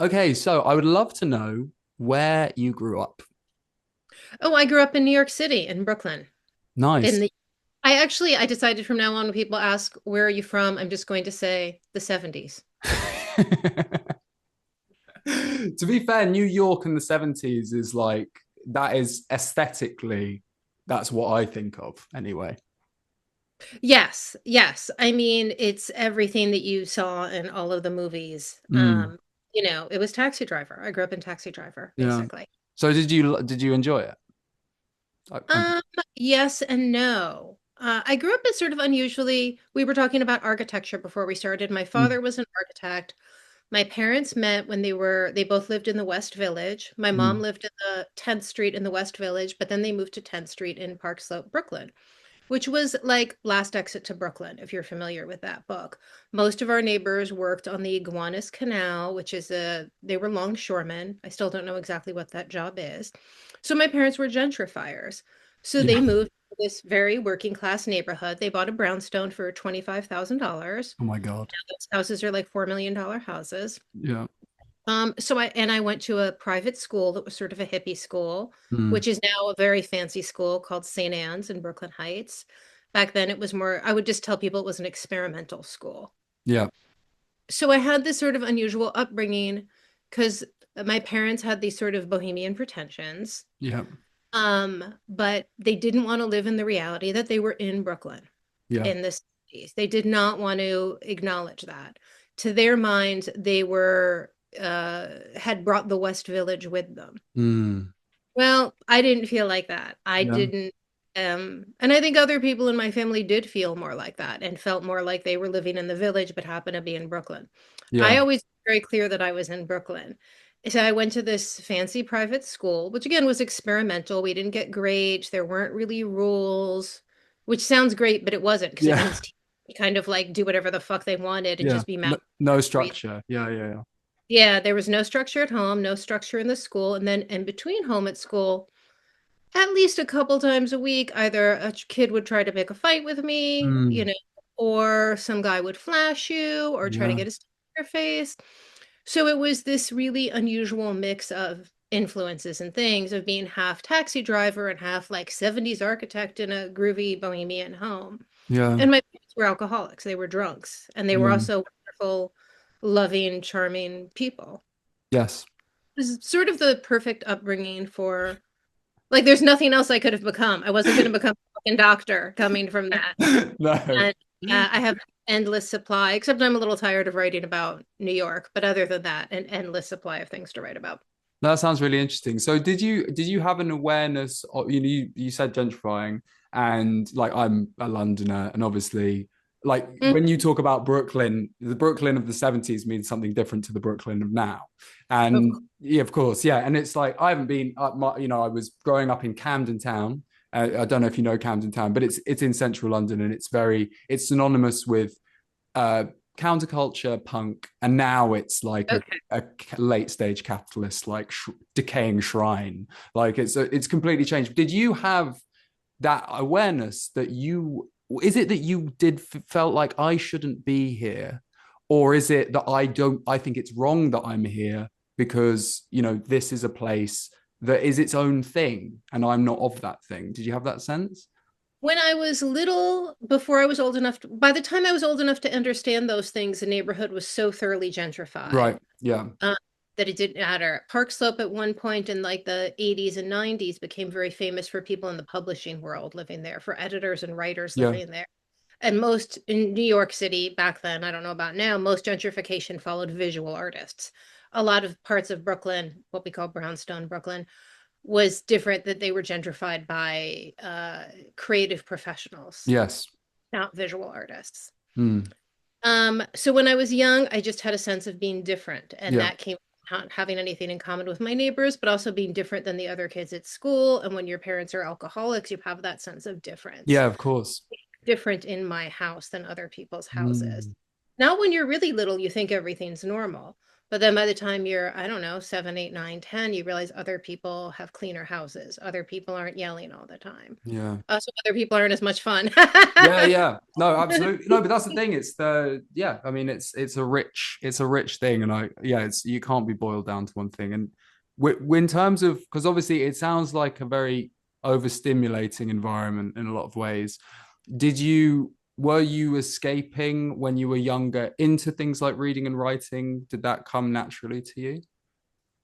Okay, so I would love to know where you grew up. Oh, I grew up in New York City, in Brooklyn. In Nice. the I decided from now on when people ask where are you from, I'm just going to say the 70s. To be fair, New York in the 70s is like that is aesthetically, that's what I think of anyway. Yes, yes. I mean, it's everything that you saw in all of the movies. Mm, It was Taxi Driver. I grew up in Taxi Driver, yeah. basically. So did you enjoy it? I'm Um, yes and no. I grew up as sort of unusually, we were talking about architecture before we started. My mm, father was an architect. My parents met when they both lived in the West Village. My mom mm, lived in the 10th Street in the West Village, but then they moved to 10th Street in Park Slope, Brooklyn, which was like Last Exit to Brooklyn, if you're familiar with that book. Most of our neighbors worked on the Iguanas Canal, they were longshoremen. I still don't know exactly what that job is. So my parents were gentrifiers. So yeah. they moved to this very working class neighborhood. They bought a brownstone for $25,000. Oh my God. Those houses are like $4 million houses. Yeah. So I went to a private school that was sort of a hippie school, Mm, which is now a very fancy school called St. Anne's in Brooklyn Heights. Back then it was more, I would just tell people it was an experimental school. yeah. So I had this sort of unusual upbringing because my parents had these sort of bohemian pretensions. Yeah. But they didn't want to live in the reality that they were in Brooklyn Yeah. in the 60s. They did not want to acknowledge that. To their minds, they were had brought the West Village with them. Mm, Well, I didn't feel like that. I yeah. didn't and I think other people in my family did feel more like that and felt more like they were living in the village but happened to be in Brooklyn. I Yeah. always made very clear that I was in Brooklyn. So I went to this fancy private school, which again was experimental. We didn't get grades. There weren't really rules, which sounds great, but it wasn't because it Yeah. means teachers could kind of like do whatever the fuck they wanted and Yeah. just be No, mounted on no the street. structure. Yeah. Yeah. Yeah. Yeah, there was no structure at home, no structure in the school, and then in between home at school, at least a couple times a week, either a kid would try to pick a fight with me, Mm, or some guy would flash you or try to yeah. get his your face. So it was this really unusual mix of influences and things of being half taxi driver and half like 70s architect in a groovy bohemian home. Yeah. And my parents were alcoholics, they were drunks, and they were Yeah. also wonderful, loving, charming people. Yes. It was sort of the perfect upbringing for like, there's nothing else I could have become. I wasn't going to become a fucking doctor coming from that. No. And I have endless supply, except I'm a little tired of writing about New York. But other than that, an endless supply of things to write about. That sounds really interesting. So did you have an awareness of, you said gentrifying, and like I'm a Londoner, and obviously like Mm. when you talk about Brooklyn, the Brooklyn of the 70s means something different to the Brooklyn of now. Of And course. yeah, of course, yeah. And it's like I haven't been I was growing up in Camden Town. I don't know if you know Camden Town, but it's in central London, and it's synonymous with uh, counterculture, punk, and now it's like Okay. a late stage capitalist, like decaying shrine. Like it's completely changed. Did you have that awareness that you? Is it that you did felt like I shouldn't be here, or is it that I don't? I think it's wrong that I'm here because this is a place that is its own thing, and I'm not of that thing. Did you have that sense? When I was little, before I was old enough by the time I was old enough to understand those things, the neighborhood was so thoroughly gentrified. Right. Yeah. uh, that it didn't matter. Park Slope at one point in like the 80s and 90s became very famous for people in the publishing world living there, for editors and writers Yeah. living there. And most in New York City back then, I don't know about now, most gentrification followed visual artists. A lot of parts of Brooklyn, what we call brownstone Brooklyn, was different, that they were gentrified by creative professionals, Yes. not visual artists. Mm. So when I was young, I just had a sense of being different, and Yeah. that came from not having anything in common with my neighbors, but also being different than the other kids at school. And when your parents are alcoholics, you have that sense of difference. Yeah. Of course. Different in my house than other people's houses. Mm. Now, when you're really little, you think everything's normal. But then by the time you're, I don't know, 7, 8, 9, 10, you realize other people have cleaner houses. Other people aren't yelling all the time. Yeah. So other people aren't as much fun. Yeah, yeah. No, absolutely. No, but that's the thing. It's the yeah, I mean it's a rich thing and it's you can't be boiled down to one thing. And in terms of because obviously it sounds like a very overstimulating environment in a lot of ways. Were you escaping when you were younger into things like reading and writing? Did that come naturally to you?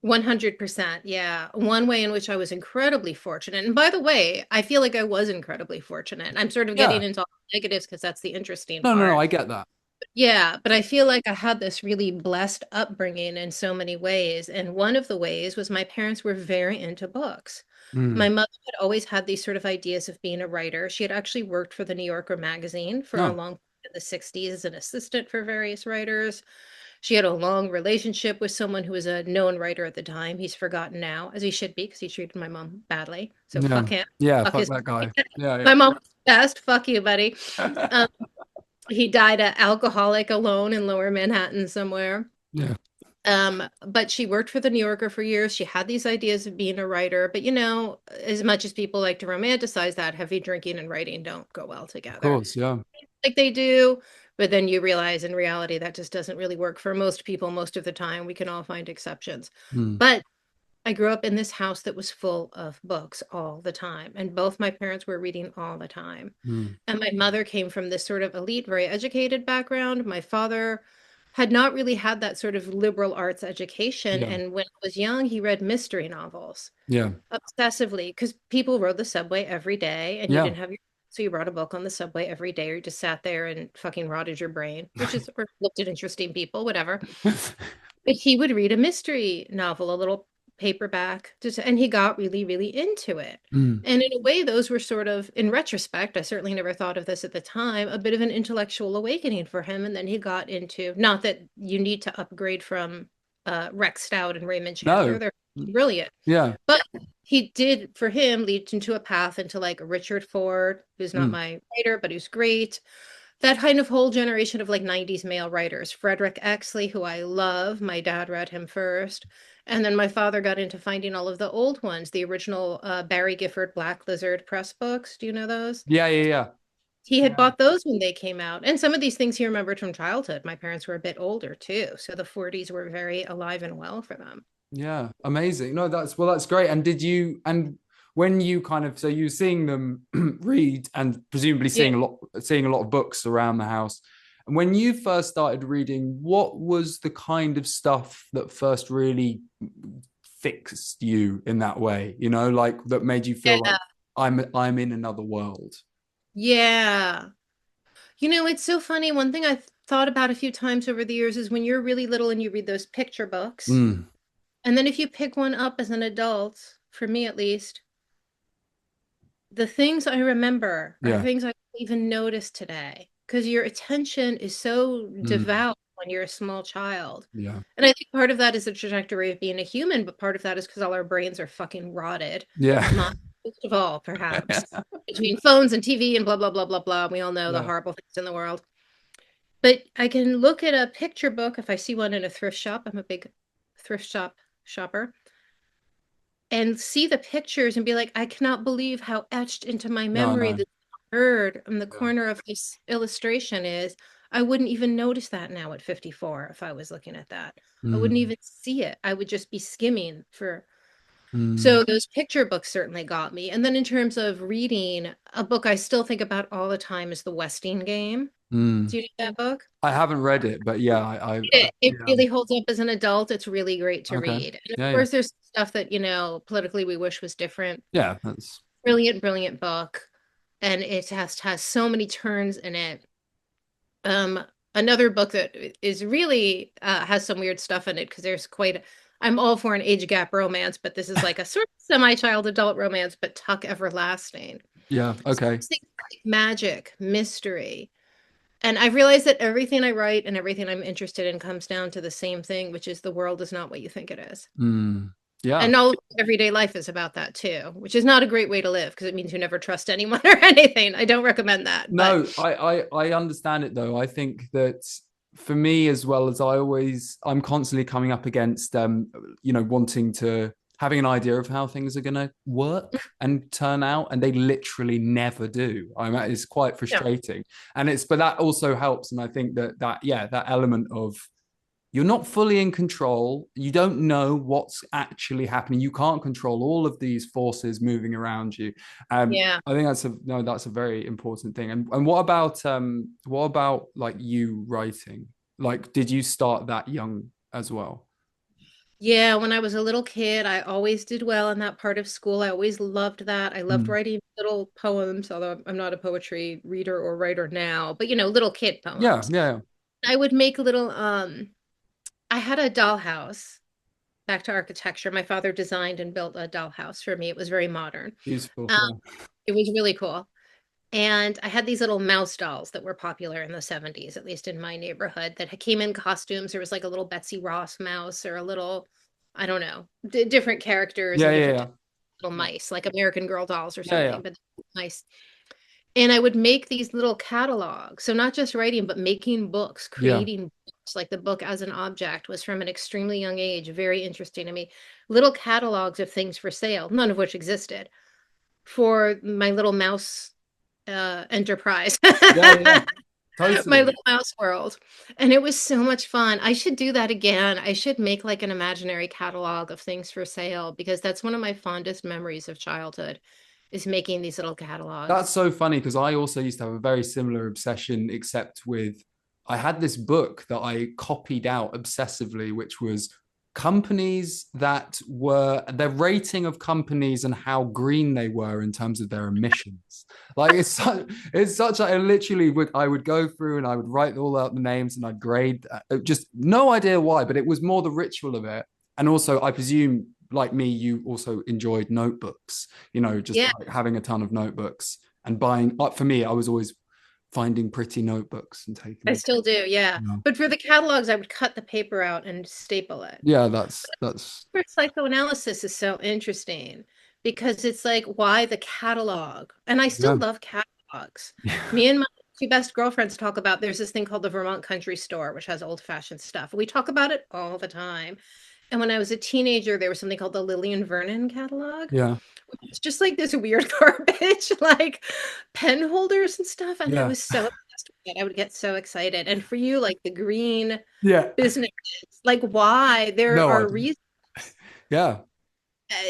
100%. Yeah. One way in which I was incredibly fortunate. And by the way, I feel like I was incredibly fortunate. I'm sort of getting Yeah. into all the negatives because that's the interesting No, no, no, part. I get that. Yeah, but I feel like I had this really blessed upbringing in so many ways. And one of the ways was my parents were very into books. My Mm. mother had always had these sort of ideas of being a writer. She had actually worked for the New Yorker magazine for a No. long time in the 60s as an assistant for various writers. She had a long relationship with someone who was a known writer at the time. He's forgotten now, as he should be, because he treated my mom badly. So Yeah. fuck him. Yeah, Fuck fuck his. that guy. Yeah, My mom was best. Fuck you, buddy. yeah. Um, he died a alcoholic alone in Lower Manhattan somewhere. Yeah. But she worked for the New Yorker for years. She had these ideas of being a writer, but as much as people like to romanticize that, heavy drinking and writing don't go well Of together. course, yeah. Like they do, but then you realize in reality that just doesn't really work for most people most of the time. We can all find exceptions. Mm. But I grew up in this house that was full of books all the time, and both my parents were reading all the time. Mm. And my mother came from this sort of elite, very educated background. My father had not really had that sort of liberal arts education. Yeah. And when I was young, he read mystery novels Yeah. obsessively because people rode the subway every day and you Yeah. didn't have your, so you brought a book on the subway every day or you just sat there and fucking rotted your brain, which is, or looked at interesting people, whatever. But he would read a mystery novel, a little paperback, just, and he got really, really into it. Mm. And in a way, those were sort of, in retrospect, I certainly never thought of this at the time, a bit of an intellectual awakening for him. And then he got into, not that you need to upgrade from Rex Stout and Raymond Chandler, No. they're brilliant. Yeah. But he did, for him, lead into a path into like Richard Ford, who's not Mm. my writer, but who's great. That kind of whole generation of like 90s male writers. Frederick Exley, who I love. My dad read him first. And then my father got into finding all of the old ones, the original Barry Gifford Black Lizard press books. Do you know those? Yeah, yeah, yeah. He had Yeah. bought those when they came out. And some of these things he remembered from childhood. My parents were a bit older too. So the 40s were very alive and well for them. Yeah. Amazing. No, that's great. And and when you kind of so you seeing them read and presumably Yeah. seeing a lot of books around the house. And when you first started reading, what was the kind of stuff that first really fixed you in that way? Like that made you feel like Yeah. I'm in another world. Yeah. It's so funny. One thing I've thought about a few times over the years is when you're really little and you read those picture books. Mm. And then if you pick one up as an adult, for me at least, the things I remember are Yeah. things I don't even notice today because your attention is so Mm. devout when you're a small child. Yeah. And I think part of that is the trajectory of being a human, but part of that is because all our brains are fucking rotted. Yeah. Mine, most of all, perhaps, between phones and TV and blah, blah, blah, blah, blah. We all know the Yeah. horrible things in the world. But I can look at a picture book if I see one in a thrift shop. I'm a big thrift shop shopper and see the pictures and be like, I cannot believe how etched into my No, I memory know. this bird in the Yeah. corner of this illustration is. I wouldn't even notice that now at 54 if I was looking at that. I wouldn't Mm. even see it. I would just be skimming for. Mm. So those picture books certainly got me. And then in terms of reading, a book I still think about all the time is The Westing Game. Mm. Do you know that book? I haven't read it, but yeah, It yeah. really holds up as an adult. It's really great to Okay. read. And of Yeah, yeah. course, there's stuff that, politically we wish was different. Yeah, that's Brilliant, brilliant book. And it has so many turns in it. Um, Another book that is really has some weird stuff in it because there's I'm all for an age gap romance, but this is like a sort of semi-child adult romance, but Tuck Everlasting. yeah, So okay. it's like magic, mystery. And I've realized that everything I write and everything I'm interested in comes down to the same thing, which is the world is not what you think it is. Mm. Yeah. And all of everyday life is about that too, which is not a great way to live because it means you never trust anyone or anything. I don't recommend that. But No, I understand it though. I think that for me as well, as I'm constantly coming up against wanting to having an idea of how things are going to work and turn out, and they literally never do. It's quite Yeah. frustrating, and it's but that also helps, and I think that element of you're not fully in control. You don't know what's actually happening. You can't control all of these forces moving around you. Yeah. I think that's a very important thing. And what about like you writing? Like, did you start that young as well? Yeah, when I was a little kid, I always did well in that part of school. I always loved that. I loved Mm. writing little poems, although I'm not a poetry reader or writer now, but little kid Yeah, poems. yeah, I would make little I had a dollhouse. Back to architecture. My father designed and built a dollhouse for me. It was very modern. beautiful. Um, Yeah, it was really cool. And I had these little mouse dolls that were popular in the 70s, at least in my neighborhood, that came in costumes. There was like a little Betsy Ross mouse or a little, I don't know, different characters yeah, and yeah, different yeah, little mice, like American Girl dolls or yeah, yeah, something, but mice. And I would make these little catalogs. So not just writing, but making books, yeah. creating books. Like the book as an object was from an extremely young age, very interesting to me. Little catalogs of things for sale, none of which existed for my little mouse enterprise, Yeah, yeah, my totally. little mouse world. And it was so much fun. I should do that again. I should make like an imaginary catalog of things for sale because that's one of my fondest memories of childhood is making these little That's catalogs. so funny because I also used to have a very similar obsession, except with I had this book that I copied out obsessively, which was companies that were their rating of companies and how green they were in terms of their emissions. Like it's such I literally would I would go through and I would write all out the names and I'd grade just no idea why, but it was more the ritual of it. And also I presume like me, you also enjoyed notebooks, just Yeah. like having a ton of notebooks and buying. Like for me, I was always finding pretty notebooks and taking I them. still do, yeah. Yeah, But for the catalogs, I would cut the paper out and staple it. yeah, that's For psychoanalysis is so interesting because it's like, why the catalog? And I still yeah, love catalogs. yeah, Me and my two best girlfriends talk about there's this thing called the Vermont Country Store, which has old-fashioned stuff. We talk about it all the time. And when I was a teenager, there was something called the Lillian Vernon catalog. yeah, It's just like this weird garbage, like pen holders and stuff. And I yeah, was so obsessed with it. I would get so excited. And for you, like the green yeah. businesses, like why there No are idea. reasons, Yeah,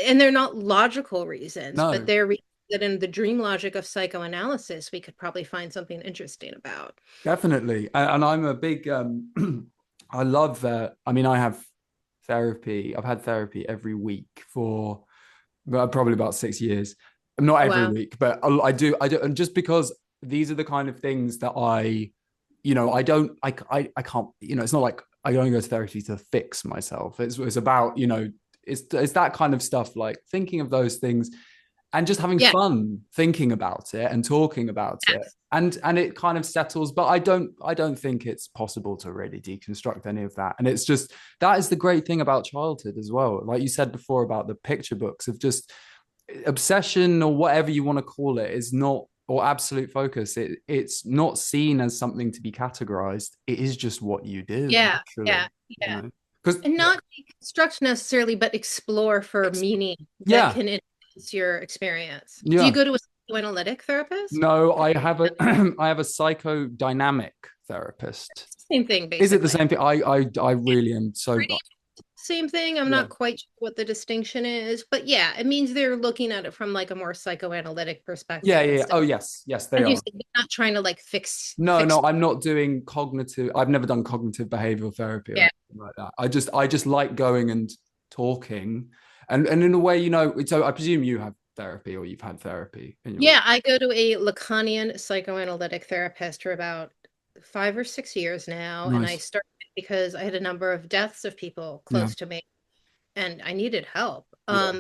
and they're not logical reasons, but no, they're reasons that in the dream logic of psychoanalysis, we could probably find something interesting about. definitely. And I'm a big. I love that. I mean, I have therapy. I've had therapy every week for probably about 6 years. Not every Wow. week, but I do. I do, and just because these are the kind of things that I don't, I can't. It's not like I only go to therapy to fix myself. It's about it's that kind of stuff, like thinking of those things and just having Yeah. fun thinking about it and talking about it Yes. and it kind of settles, but I don't think it's possible to really deconstruct any of that. And it's just that is the great thing about childhood as well, like you said before about the picture books of just obsession or whatever you want to call it is not, or absolute focus, it's not seen as something to be categorized. It is just what you do, Yeah. literally, Yeah. Yeah. because And not deconstruct necessarily, but explore for meaning that yeah, can enhance your experience. Do you yeah. go to a psychoanalytic therapist? No, I have a I have a psychodynamic therapist. Same thing, Is it the basically. same thing? I really am so Pretty same thing. I'm yeah. not quite sure what the distinction is, but yeah, it means they're looking at it from like a more psychoanalytic Yeah, perspective yeah, yeah. instead. Oh yes, yes, they As you are. said, they're not trying to like fix No, fix. no, I'm not doing cognitive. I've never done cognitive behavioral therapy or Yeah. anything like that. I just like going and talking, and in a way, So I presume you have therapy or you've had therapy in your Yeah, I go to a Lacanian psychoanalytic therapist for about 5 or 6 years now, and I nice. started because I had a number of deaths of people Yeah, close to me, and I needed help. yeah.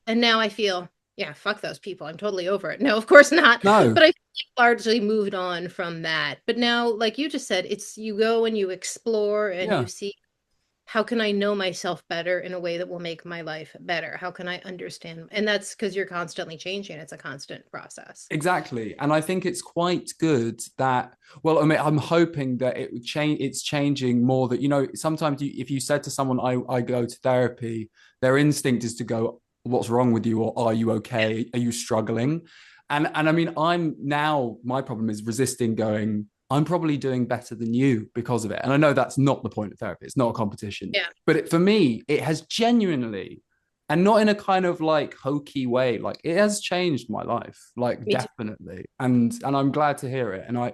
And now I feel, yeah, fuck those people. I'm totally over it. No, of course not. No, But I largely moved on from that. But now, like you just said, it's you go and you explore and you yeah, see. how can I know myself better in a way that will make my life better? How can I understand? And that's because you're constantly changing. It's a constant process. Exactly. And I think it's quite good that, well, I mean, I'm hoping that it would change, it's changing more that, sometimes if you said to someone, I go to therapy, their instinct is to go, what's wrong with you? Or are you okay? Are you struggling? And I mean, I'm now, my problem is resisting going, I'm probably doing better than you because of it. And I know that's not the point of therapy. It's not a competition. Yeah, But for me, it has genuinely, and not in a kind of like hokey way, like it has changed my life, like me too. definitely. And I'm glad to hear it. And I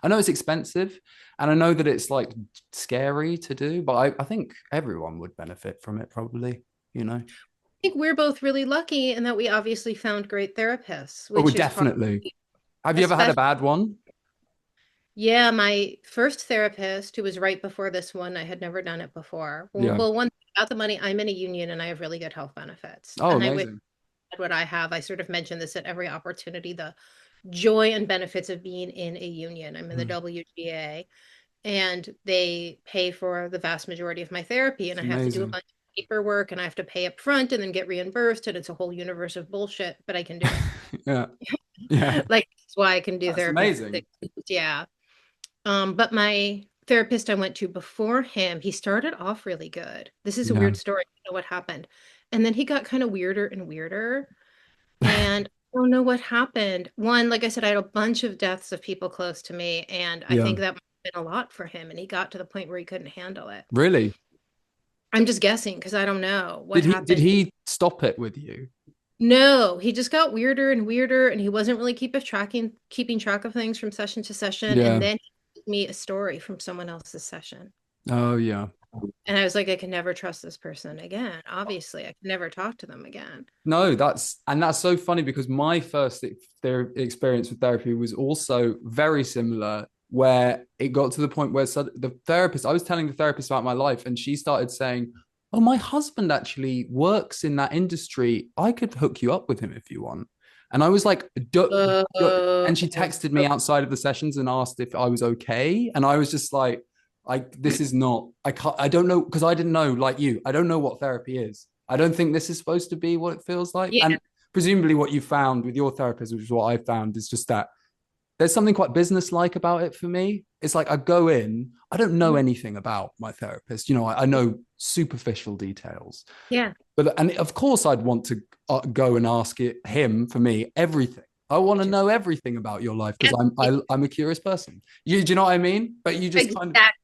know it's expensive, and I know that it's like scary to do, but I think everyone would benefit from it probably, you know. I think we're both really lucky in that we obviously found great therapists, Oh, which is probably definitely. Have you ever had a especially, bad one? yeah, my first therapist, who was right before this one, I had never done it before. Well, Yeah. well, one thing about the money, I'm in a union and I have really good health benefits. Oh, And I wish amazing. I had what I have. I sort of mention this at every opportunity, the joy and benefits of being in a union. I'm in the Mm, WGA and they pay for the vast majority of my therapy and it's I have to do a amazing. bunch of paperwork and I have to pay up front and then get reimbursed and it's a whole universe of bullshit, but I can do it. Yeah. Yeah. Like that's why I can do That's therapy. amazing. Yeah. But my therapist I went to before him, he started off really good. This is a Yeah. weird story. I don't know what happened. And then he got kind of weirder and weirder. And I don't know what happened. One, like I said, I had a bunch of deaths of people close to me, and I Yeah. think that might have been a lot for him. And he got to the point where he couldn't handle it. Really? I'm just guessing because I don't know what Did happened. he stop it with you? No, he just got weirder and weirder, and he wasn't really keeping track of things from session to session. And Yeah. then he gave me a story from someone else's session. Oh, yeah. And I was like, I can never trust this person again. Obviously, I can never talk to them again. No, that's so funny because my first their experience with therapy was also very similar, where it got to the point where the therapist, I was telling the therapist about my life, and she started saying, "Oh, my husband actually works in that industry. I could hook you up with him if you want." And I was like, Oh, and she texted me outside of the sessions and asked if I was okay, and I was just like, this is not, I can't, I don't know, because I didn't know, like you, I don't know what therapy is. I don't think this is supposed to be what it feels like. yeah, And presumably, what you found with your therapist, which is what I found, is just that there's something quite business-like about it for me. It's like I go in, I don't know anything about my therapist. I know superficial details, yeah, and of course, I'd want to go and ask him for me everything. I me want to too. know everything about your life because Yeah, I'm a curious person. Do you know what I mean? But you just kind of, exactly.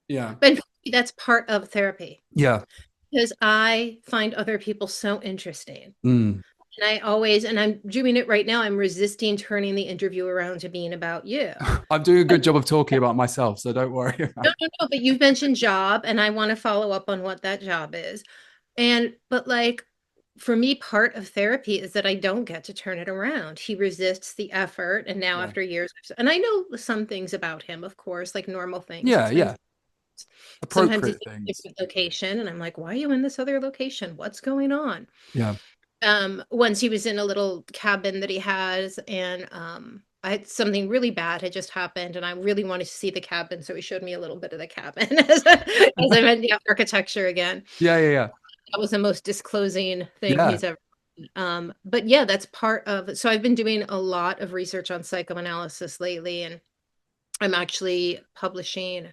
yeah, But that's part of therapy yeah, because I find other people so interesting. mm. And I'm doing it right now. I'm resisting turning the interview around to being about you. I'm doing a But good job of talking about myself, so don't worry about no, no, no, but you've mentioned job, and I want to follow up on what that job is. But like, for me, part of therapy is that I don't get to turn it around. He resists the effort. And now, yeah, after years, and I know some things about him, of course, like normal things. He yeah, spends yeah, sometimes he's appropriate in a things, different location, and I'm like, why are you in this other location? What's going on? yeah, Once he was in a little cabin that he has, and I had something really bad had just happened, and I really wanted to see the cabin, so he showed me a little bit of the cabin as I meant, yeah, architecture again. yeah, yeah, yeah, That was the most disclosing thing yeah, he's ever but yeah, that's part of so I've been doing a lot of research on psychoanalysis lately, and I'm actually publishing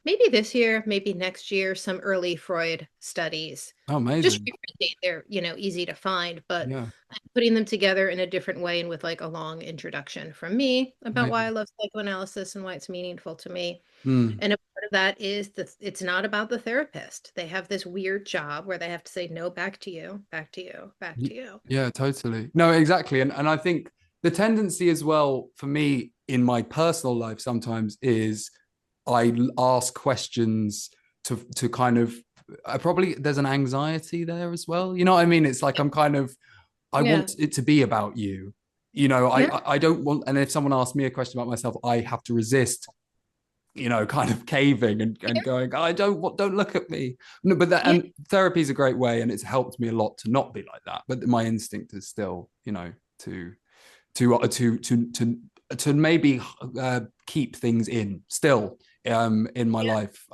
maybe this year, maybe next year, some early Freud studies. oh, Just amazing, because they're, easy to find, but yeah, I'm putting them together in a different way and with like a long introduction from me about why I amazing, love psychoanalysis and why it's meaningful to me. mm. And a part of that is that it's not about the therapist. They have this weird job where they have to say, no, back to you, back to you, back to you. Yeah, totally. No, exactly. And I think the tendency as well for me in my personal life sometimes is ask questions to kind of I probably there's an anxiety there as well. You know what I mean? It's like I'm kind of I Yeah. want it to be about you. You know, Yeah. I don't want, and if someone asks me a question about myself, I have to resist, kind of caving and going, I don't look at me. No, but that, Yeah. and therapy is a great way, and it's helped me a lot to not be like that. But my instinct is still, to to maybe keep things in still in my Yeah. life.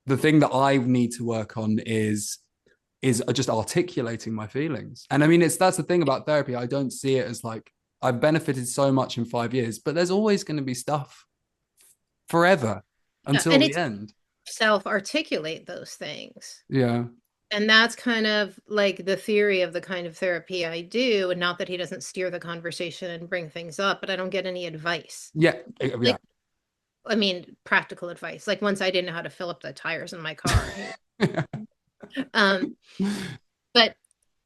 the thing that I need to work on is just articulating my feelings. And I mean, it's that's the thing about therapy. I don't see it as like I've benefited so much in 5 years, but there's always going to be stuff forever Yeah, until and the it's end. self-articulate those things. Yeah. And that's kind of like the theory of the kind of therapy I do. And not that he doesn't steer the conversation and bring things up, but I don't get any advice. Yeah. Yeah. Like, I mean, practical advice. Like once I didn't know how to fill up the tires in my car. Um, but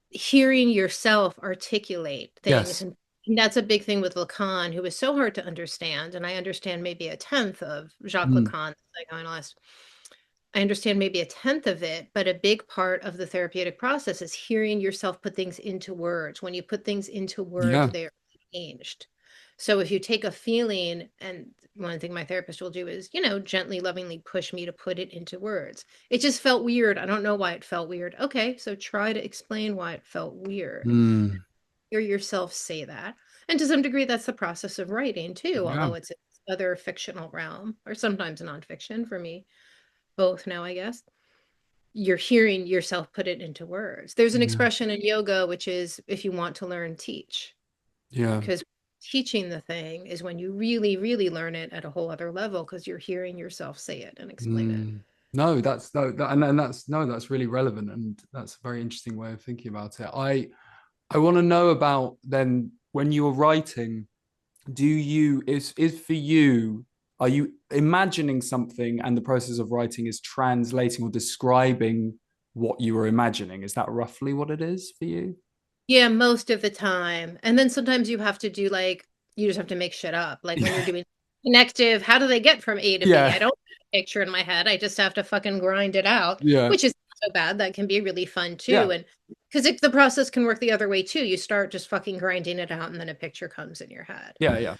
hearing yourself articulate things, Yes. and that's a big thing with Lacan, who is so hard to understand. And I understand maybe a tenth of Jacques Mm. Lacan, the psychoanalyst. I understand maybe a tenth of it, but a big part of the therapeutic process is hearing yourself put things into words. When you put things into words, Yeah. they are changed. So if you take a feeling, and one thing my therapist will do is, gently, lovingly push me to put it into words. It just felt weird. I don't know why it felt weird. Okay, so try to explain why it felt weird. Mm. Hear yourself say that. And to some degree, that's the process of writing too, Yeah. although it's other fictional realm, or sometimes nonfiction for me, both now, I guess. You're hearing yourself put it into words. There's an Yeah. expression in yoga, which is if you want to learn, teach. Yeah. Because teaching the thing is when you really, really learn it at a whole other level because you're hearing yourself say it and explain it. Mm. No, that's no, and that's no, that's really relevant, and that's a very interesting way of thinking about it. I want to know about then when you're writing, do you is for you, are you imagining something and the process of writing is translating or describing what you were imagining? Is that roughly what it is for you? Yeah, most of the time. And then sometimes you have to do like, you just have to make shit up. Like when you're Yeah. doing connective, how do they get from A to B? Yeah. I don't have a picture in my head. I just have to fucking grind it out, Yeah. which is not so bad. That can be really fun Yeah. too. And because the process can work the other way too. You start just fucking grinding it out and then a picture comes in your head. Yeah. Yeah.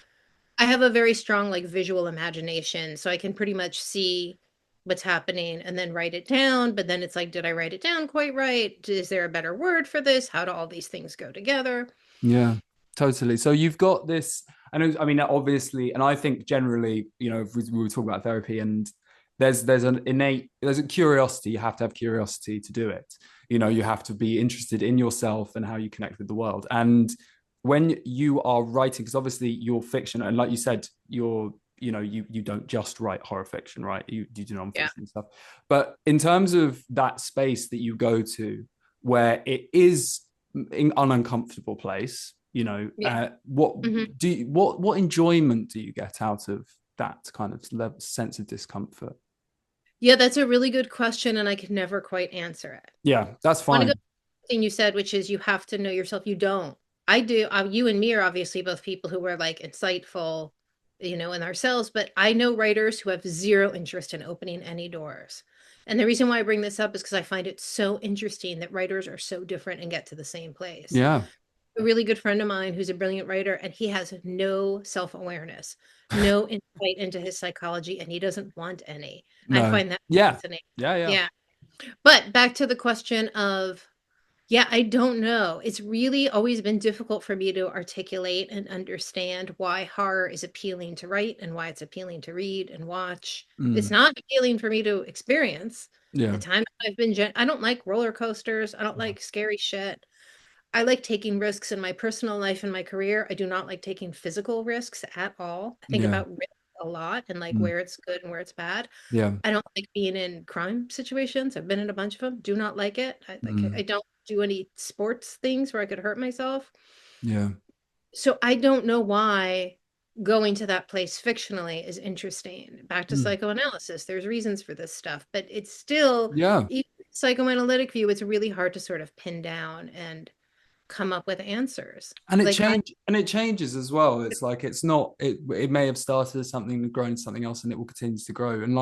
I have a very strong like visual imagination, so I can pretty much see what's happening and then write it down. But then it's like, did I write it down quite right? Is there a better word for this? How do all these things go together? Yeah, totally. So you've got this, and I mean, obviously, and I think generally, if we were talking about therapy, and there's a curiosity. You have to have curiosity to do it. You have to be interested in yourself and how you connect with the world. And when you are writing, because obviously you're fiction, and like you said, you don't just write horror fiction, right? You do Yeah. nonfiction and stuff. But in terms of that space that you go to, where it is an uncomfortable place, Yeah. what Mhm. do you, what enjoyment do you get out of that kind of sense of discomfort? Yeah, that's a really good question, and I could never quite answer it. Yeah, that's I want to go fine. to the thing you said, which is you have to know yourself. You don't. I do. You and me are obviously both people who are like insightful, in ourselves, but I know writers who have zero interest in opening any doors. And the reason why I bring this up is because I find it so interesting that writers are so different and get to the same place. Yeah. A really good friend of mine who's a brilliant writer, and he has no self-awareness, no insight into his psychology, and he doesn't want any. I No. find that Yeah. fascinating. Yeah. Yeah. Yeah. But back to the question of, yeah, I don't know. It's really always been difficult for me to articulate and understand why horror is appealing to write and why it's appealing to read and watch. It's Mm. not appealing for me to experience. The Yeah. time I've been, I don't like roller coasters. I don't like scary shit. I like taking risks in my personal life and my career. I do not like taking physical risks at all. I think Yeah. about risk a lot and like Mm. where it's good and where it's bad. Yeah. I don't like being in crime situations. I've been in a bunch of them. Do not like it. I Mm. don't do any sports things where I could hurt myself. Yeah. So I don't know why going to that place fictionally is interesting. Back to Mm. psychoanalysis, there's reasons for this stuff, but it's still, Yeah. even psychoanalytic view, it's really hard to sort of pin down and come up with answers. And Like I it changes as well. It's like it's not it may have started as something and grown to something else, and it will continue to grow. And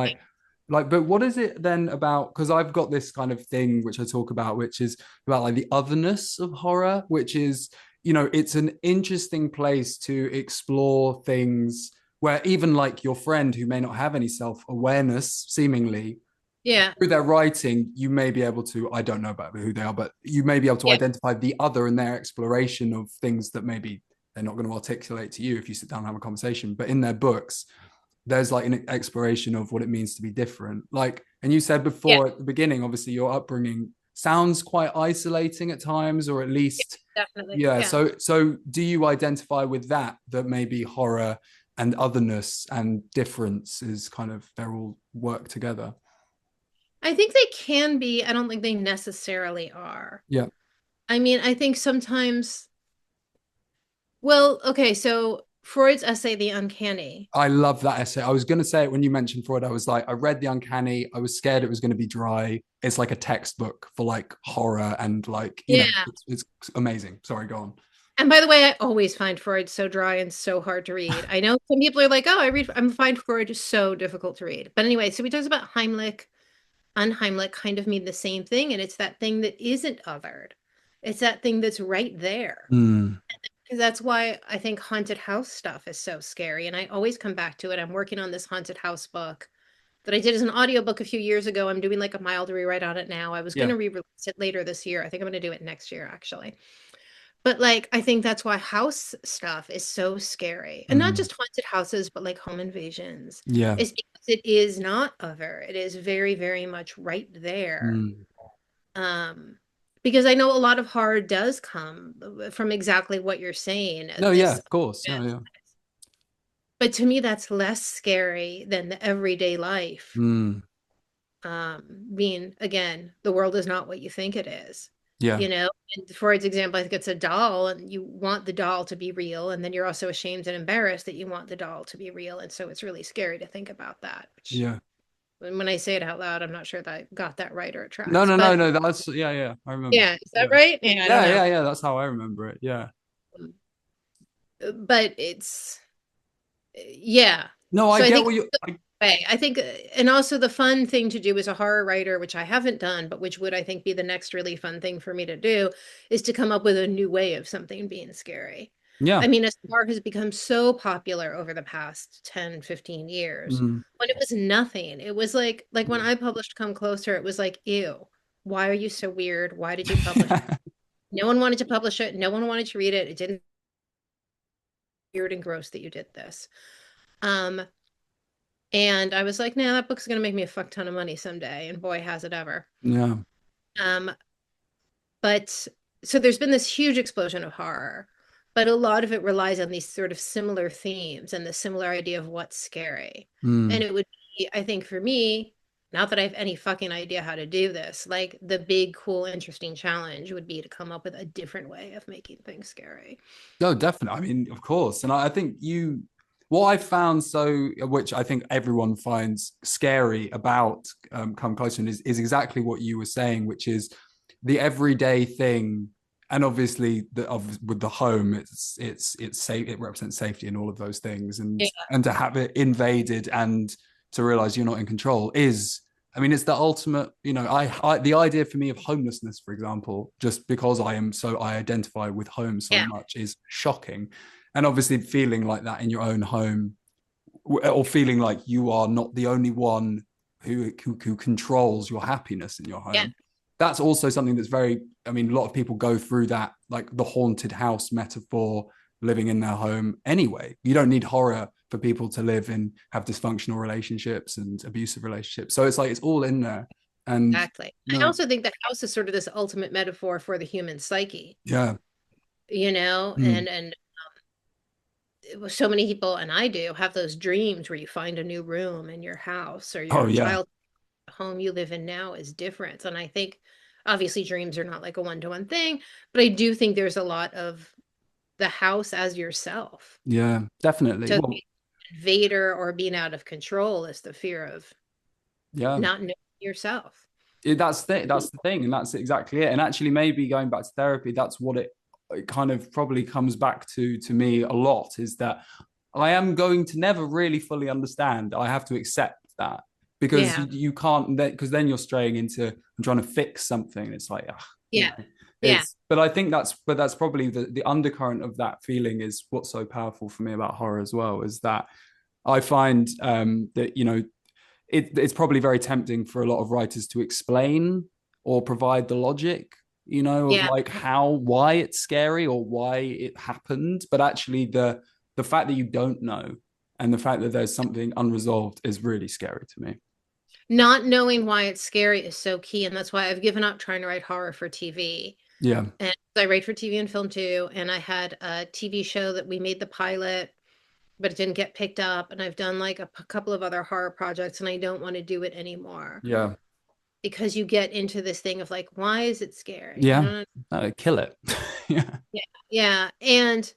but what is it then about? Because I've got this kind of thing which I talk about, which is about like the otherness of horror, which is, it's an interesting place to explore things where even like your friend who may not have any self-awareness seemingly, yeah, through their writing, you may be able to, I don't know about who they are, but you may be able to yeah, identify the other in their exploration of things that maybe they're not going to articulate to you if you sit down and have a conversation. But in their books, there's like an exploration of what it means to be different. Like, And you said Yeah, before at the beginning, obviously your upbringing sounds quite isolating at times, or at least, definitely. yeah. Yeah. So do you identify with that, that maybe horror and otherness and difference is kind of, they're all work together? I think they can be. I don't think they necessarily are. Yeah. I mean, I think sometimes, well, okay, so Freud's essay, The Uncanny. I love that essay. I was going to say it when you mentioned Freud. I was like, I read The Uncanny. I was scared it was going to be dry. It's like a textbook for like horror and like, you know, Yeah. it's amazing. Sorry, go on. And by the way, I always find Freud so dry and so hard to read. I know some people are like, oh, I'm find Freud so difficult to read. But anyway, so we talks about Heimlich, unheimlich kind of mean the same thing. And it's that thing that isn't othered. It's that thing that's right there. Mm, Because that's why I think haunted house stuff is so scary. And I always come back to it. I'm working on this haunted house book that I did as an audiobook a few years ago. I'm doing like a mild rewrite on it now. I was going yeah. to re-release it later this year. I think I'm going to do it next year, actually. But like, I think that's why house stuff is so scary. And not Mm, just haunted houses, but like home invasions. yeah. It's because it is not other. It is very, very much right there. Mm. Um, because I know a lot of horror does come from exactly what you're saying. No, yeah, This, of course. No, yeah. but to me, that's less scary than the everyday life. Mm, Being again, the world is not what you think it is. yeah. You know, and Freud's example, I think it's a doll, and you want the doll to be real, and then you're also ashamed and embarrassed that you want the doll to be real, and so it's really scary to think about that. Which, Yeah. when I say it out loud, I'm not sure that I got that right or it No, tracks, no, no, but no. That's, yeah, yeah. I remember. yeah, is that Yeah. right? Yeah, I don't Yeah, know. yeah, yeah. That's how I remember it. Yeah. But it's yeah. No, I So I get think what you, way. I think, and also the fun thing to do as a horror writer, which I haven't done, but which would I think be the next really fun thing for me to do, is to come up with a new way of something being scary. I yeah. mean, as horror has become so popular over the past 10, 15 years, Mm. when it was nothing, it was like when I published Come Closer, it was like, ew, why are you so weird? Why did you publish it? No one wanted to publish it. No one wanted to read it. It didn't weird and gross that you did this. Um, And I was like, nah, that book's gonna make me a fuck ton of money someday. And boy, has it ever. Yeah. Um, but so there's been this huge explosion of horror, but a lot of it relies on these sort of similar themes and the similar idea of what's scary. And Mm. it would be, I think for me, not that I have any fucking idea how to do this, like the big, cool, interesting challenge would be to come up with a different way of making things scary. No, definitely. I mean, of course. And I think you, what I found so, which I think everyone finds scary about Come Closer is exactly what you were saying, which is the everyday thing. And obviously, with the home, it's safe. It represents safety and all of those things, Yeah. and to have it invaded and to realize you're not in control is, I mean, it's the ultimate, you know, the idea for me of homelessness, for example, just because I identify with home so Yeah. much is shocking. And obviously feeling like that in your own home, or feeling like you are not the only one who controls your happiness in your Yeah. home. That's also something that's very, I mean, a lot of people go through that, like the haunted house metaphor, living in their home anyway. You don't need horror for people to live and have dysfunctional relationships and abusive relationships. So it's like it's all in there. And Exactly. I no, also think the house is sort of this ultimate metaphor for the human psyche, yeah. you know, Mm. and so many people, and I do, have those dreams where you find a new room in your house or Oh your yeah. child home you live in now is different. And I think obviously dreams are not like a one-to-one thing, but I do think there's a lot of the house as yourself. Yeah, definitely. So Well, the invader or being out of control is the fear of yeah. not knowing yourself. That's the thing, and that's exactly it. And actually, maybe going back to therapy, that's what it kind of probably comes back to me a lot, is that I am going to never really fully understand. I have to accept that, because Yeah. you can't, because then you're straying into I'm trying to fix something. It's like, ugh, you Yeah. know, Yeah. it's. But I think that's probably the undercurrent of that feeling is what's so powerful for me about horror as well, is that I find that, you know, it's probably very tempting for a lot of writers to explain or provide the logic, you know, of Yeah. like why it's scary or why it happened. But actually, the fact that you don't know and the fact that there's something unresolved is really scary to me. Not knowing why it's scary is so key, and that's why I've given up trying to write horror for TV. Yeah. And I write for TV and film too, and I had a TV show that we made the pilot, but it didn't get picked up, and I've done like a couple of other horror projects, and I don't want to do it anymore Yeah. because you get into this thing of like, why is it scary? I Yeah. don't know. Kill it. Yeah. Yeah, yeah, and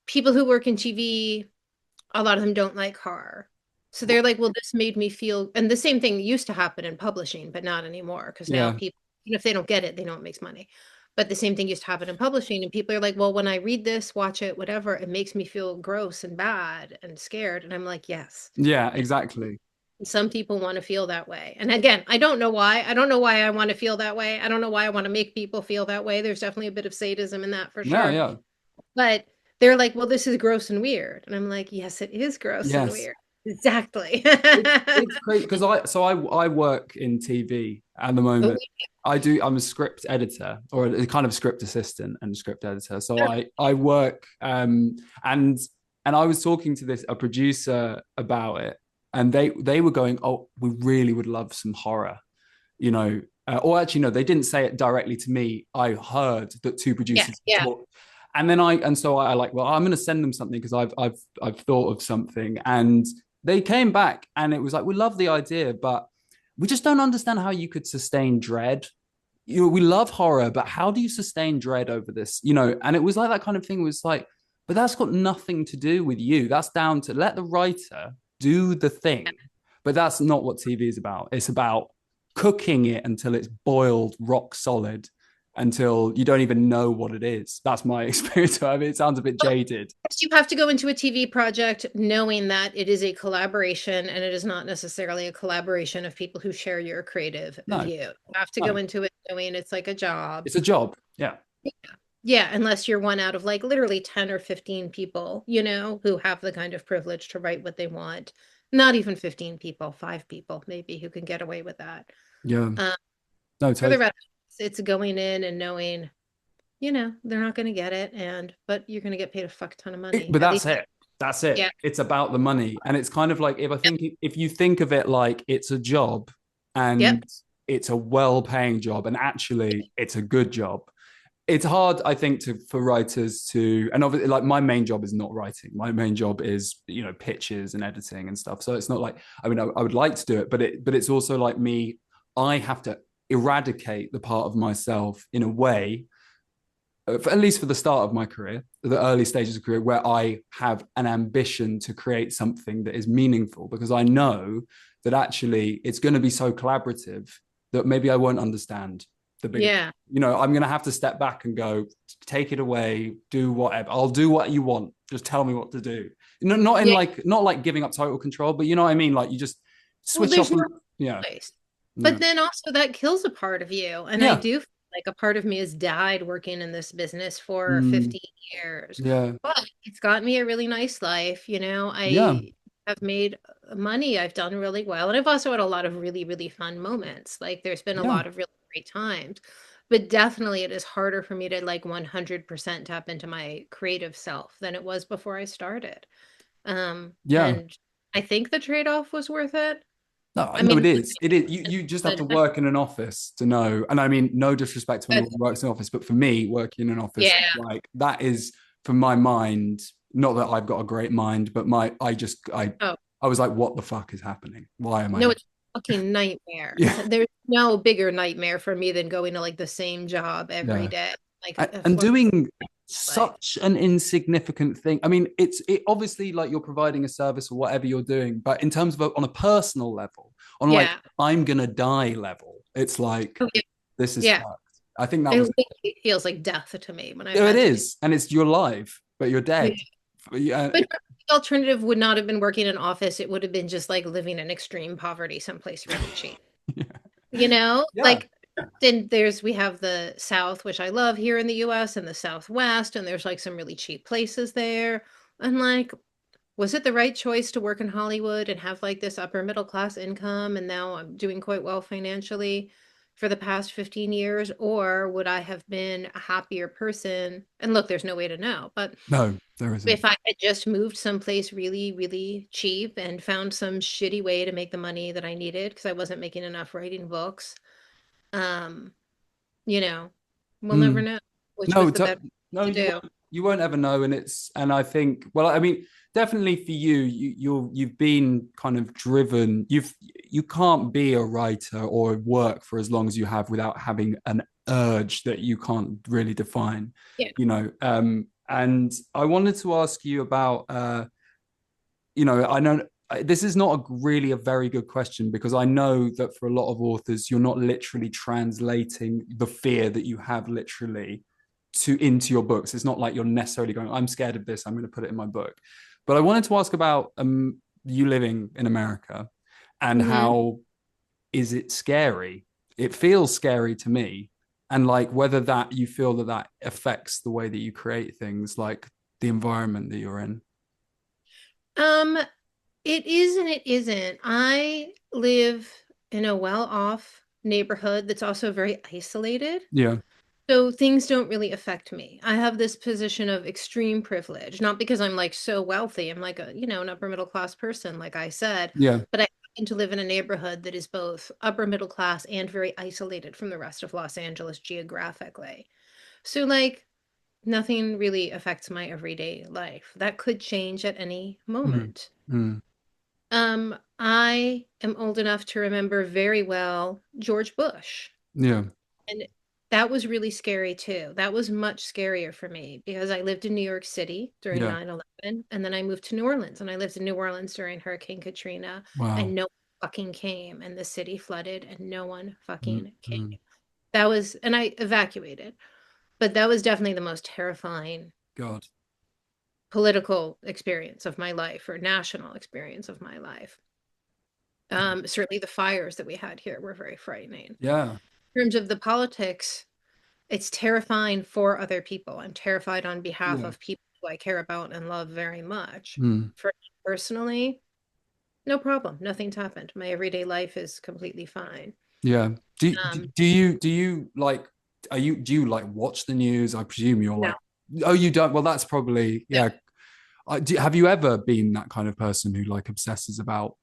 people who work in TV, a lot of them don't like horror. So they're like, well, this made me feel, and the same thing used to happen in publishing, but not anymore because now Yeah. people, even if they don't get it, they know it makes money. But the same thing used to happen in publishing, and people are like, well, when I read this, watch it, whatever, it makes me feel gross and bad and scared. And I'm like, yes. Yeah, exactly. Some people want to feel that way. And again, I don't know why. I don't know why I want to feel that way. I don't know why I want to make people feel that way. There's definitely a bit of sadism in that for Yeah, sure. yeah. But they're like, well, this is gross and weird. And I'm like, yes, it is gross and Yes. weird. Exactly. It's crazy because I work in TV at the Oh, moment. I'm a script editor or a kind of script assistant and script editor. So yeah. I work and I was talking to a producer about it, and they were going, "Oh, we really would love some horror," you know. Or actually, no, they didn't say it directly to me. I heard that two Yeah, producers yeah. talked, and then I like, well, I'm going to send them something because I've thought of something, and they came back and it was like, we love the idea, but we just don't understand how you could sustain dread. We love horror, but how do you sustain dread over this? And it was like that kind of thing was like, but that's got nothing to do with you. That's down to let the writer do the thing. But that's not what TV is about. It's about cooking it until it's boiled rock solid, until you don't even know what it is. That's my experience. I mean, it sounds a bit jaded. You have to go into a TV project knowing that it is a collaboration and it is not necessarily a collaboration of people who share your creative No, view. You have to go no, into it knowing it's like a job. it's a job. Yeah. Yeah, unless you're one out of like literally 10 or 15 people, who have the kind of privilege to write what they want. Not even 15 people, 5 people maybe who can get away with that. Yeah. Um, No, for the totally. rest, it's going in and knowing, they're not going to get it, but you're going to get paid a fuck ton of money. But At that's least, it. That's it. yeah. It's about the money. And it's kind of like if you think of it like it's a job Yep. and it's a well-paying job and actually it's a good job. It's hard, I think, for writers to, and obviously like my main job is not writing. My main job is, pitches and editing and stuff. So it's not like, I mean, I would like to do it, but it's also like me, I have to eradicate the part of myself in a way, at least for the start of my career, the early stages of career, where I have an ambition to create something that is meaningful, because I know that actually it's going to be so collaborative that maybe I won't understand the bigger. Yeah. I'm going to have to step back and go, take it away, do whatever. I'll do what you want. Just tell me what to do. Yeah. Not like giving up total control, but you know what I mean? Like you just Well, switch there's off. no Yeah. place. Yeah. But then also that kills a part of you. And I Yeah. do feel like a part of me has died working in this business for Mm, 15 years. yeah. But it's gotten me a really nice life. Yeah. I have made money. I've done really well. And I've also had a lot of really, really fun moments. Like there's been a Yeah. lot of really great times. But definitely it is harder for me to like 100% tap into my creative self than it was before I started. Yeah. And I think the trade-off was worth it. No, I no, mean, it is. It is. You just have to work in an office to know. And I mean, no disrespect to anyone who works in an office, but for me, working in an office, yeah. like that is for my mind. Not that I've got a great mind, but Oh, I was like, what the fuck is happening? Why am I no, here? it's a fucking nightmare. Yeah, There's no bigger nightmare for me than going to like the same job every yeah. day. Like And for doing like, such an insignificant thing. I mean, it obviously like you're providing a service or whatever you're doing, but in terms of on a personal level, on like yeah. I'm gonna die level, it's like Okay. this is Yeah. fucked. I think that It was literally feels like death to me when I've it had to do. is, and it's you're alive, but you're Yeah. dead. Yeah, But the alternative would not have been working in an office. It would have been just like living in extreme poverty someplace really cheap. yeah, Like then we have the South, which I love here in the US, and the Southwest, and there's like some really cheap places there. And like, was it the right choice to work in Hollywood and have like this upper middle class income? And now I'm doing quite well financially. for the past 15 years, or would I have been a happier person? And look, there's no way to know, but No, there isn't. if I had just moved someplace really, really cheap and found some shitty way to make the money that I needed because I wasn't making enough writing books, um, you know, we'll never Mm. know which No, was the better no, to do. you won't ever know, and I think, well, I mean, definitely for you, you've been kind of driven. You can't be a writer or work for as long as you have without having an urge that you can't really define, Yeah. you know. And I wanted to ask you about, I know this is not really a very good question because I know that for a lot of authors, you're not literally translating the fear that you have literally to into your books. It's not like you're necessarily going, I'm scared of this, I'm going to put it in my book. But I wanted to ask about you living in America and Hmm. how is it scary? It feels scary to me. And like whether that you feel that that affects the way that you create things, like the environment that you're in. Um, it is and it isn't. I live in a well-off neighborhood that's also very isolated. Yeah. So things don't really affect me. I have this position of extreme privilege, not because I'm like so wealthy. I'm like a, an upper middle class person, like I said, Yeah. but I happen to live in a neighborhood that is both upper middle class and very isolated from the rest of Los Angeles geographically. So like nothing really affects my everyday life. That could change at any Mm. moment. Mm. I am old enough to remember very well George Bush. Yeah. And that was really scary too. That was much scarier for me because I lived in New York City during Yeah. 9/11, and then I moved to New Orleans, and I lived in New Orleans during Hurricane Katrina, Wow. and no one fucking came, and the city flooded, and no one Mm. fucking Mm. came. That was, and I evacuated, but that was definitely the most terrifying God. political experience of my life or national experience of my life. Certainly the fires that we had here were very frightening. Yeah. In terms of the politics, it's terrifying for other people. I'm terrified on behalf Yeah. of people who I care about and love very much. Mm. For me personally, no problem. Nothing's happened. My everyday life is completely fine. Yeah. Um, Do you like do you like watch the news? I presume you're no, like, oh, you don't. Well, that's probably no, yeah. Have you ever been that kind of person who like obsesses about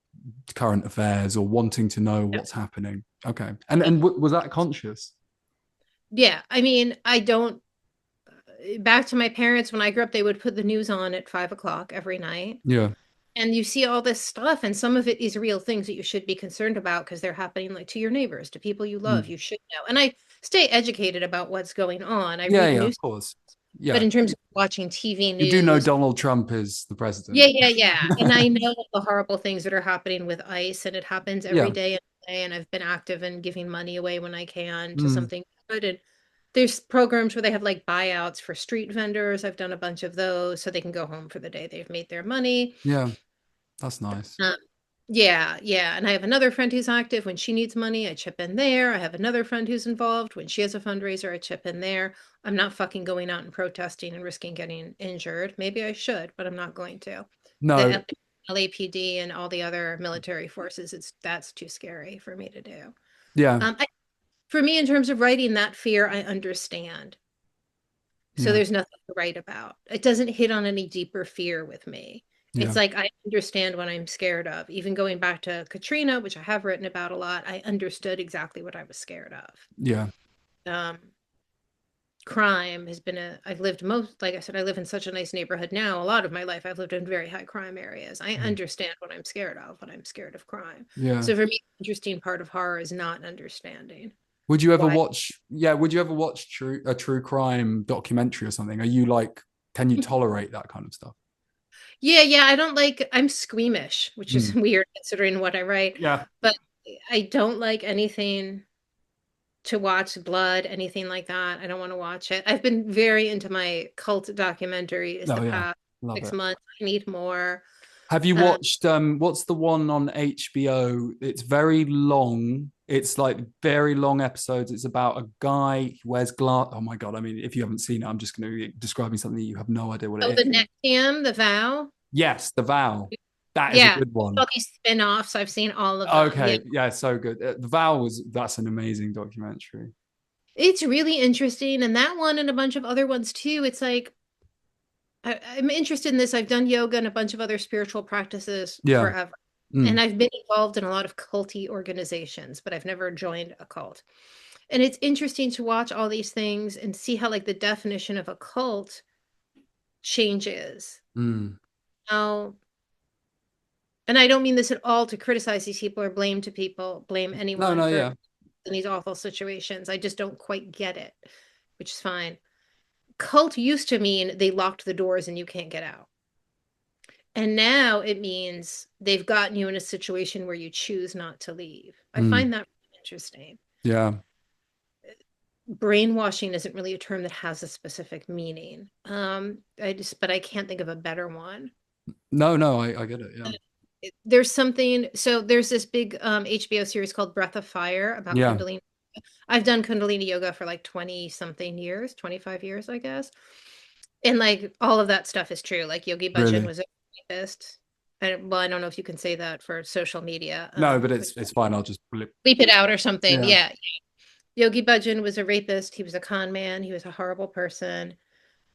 current affairs or wanting to know no, what's happening? Okay. no. And was that conscious? Yeah, I mean, I don't. Back to my parents, when I grew up, they would put the news on at 5 o'clock every night. Yeah. And you see all this stuff, and some of it is real things that you should be concerned about because they're happening like to your neighbors, to people you love. Mm. You should know. And I stay educated about what's going on. I Yeah. read the Yeah. Of news, course. but Yeah. in terms of watching TV You do know news, Donald Trump is the yeah, president. yeah, yeah. And I know the horrible things that are happening with ICE, and it happens every Yeah. day in LA, and I've been active in giving money away when I can to Mm. something good. And there's programs where they have like buyouts for street vendors. I've done a bunch of those so they can go home for the day. They've made their money. Yeah. That's nice. Um, yeah, yeah. And I have another friend who's active. When she needs money, I chip in there. I have another friend who's involved. When she has a fundraiser, I chip in there. I'm not fucking going out and protesting and risking getting injured. Maybe I should, but I'm not going to. No. The LAPD and all the other military forces, that's too scary for me to do. Yeah. For me, in terms of writing, that fear I understand. So Yeah. there's nothing to write about. It doesn't hit on any deeper fear with me. It's Yeah. like I understand what I'm scared of. Even going back to Katrina, which I have written about a lot, I understood exactly what I was scared of. Yeah. Um, Crime has been I've lived most, like I said, I live in such a nice neighborhood now. A lot of my life, I've lived in very high crime areas. I Mm. understand what I'm scared of, but I'm scared of crime. Yeah. So for me, the interesting part of horror is not understanding Would you ever why. watch? Yeah, would you ever watch a true crime documentary or something? Are you like, can you tolerate that kind of stuff? Yeah, yeah, I don't like, I'm squeamish, which is Mm. weird considering what I write, Yeah. but I don't like anything to watch blood, anything like that. I don't want to watch it. I've been very into my cult documentaries Oh the yeah, past love six it. months. I need more. Have you Um, watched what's the one on HBO? It's very long. It's like very long episodes. It's about a guy who wears glass. Oh my God. I mean, if you haven't seen it, I'm just going to be describing something that you have no idea what it oh, is. the Nexium, the Vow. Yes, The Vow. That is a Yeah. good one. All these spin-offs, I've seen all of them. Yeah. Okay, yeah, so good. The Vow was that's an amazing documentary. It's really interesting. And that one and a bunch of other ones too. It's like I'm interested in this. I've done yoga and a bunch of other spiritual practices Yeah. forever. And Mm, I've been involved in a lot of culty organizations, but I've never joined a cult. And it's interesting to watch all these things and see how like the definition of a cult changes. mm. How, and I don't mean this at all to criticize these people or blame No, anyone no, for yeah. in these awful situations. I just don't quite get it, which is fine. Cult used to mean they locked the doors and you can't get out. And now it means they've gotten you in a situation where you choose not to leave. I Mm, find that really interesting. yeah. Brainwashing isn't really a term that has a specific meaning. But I can't think of a better one. No, no, I get it. Yeah. There's something, so there's this big HBO series called Breath of Fire about Yeah. Kundalini. I've done Kundalini yoga for like 20 something years, 25 years, I guess. And like all of that stuff is true. Like Yogi Bhajan Really. was a rapist. Well, I don't know if you can say that for social media. No, but it's fine. I'll just blip. Bleep it out or something. Yeah. Yeah. Yogi Bhajan was a rapist. He was a con man. He was a horrible person.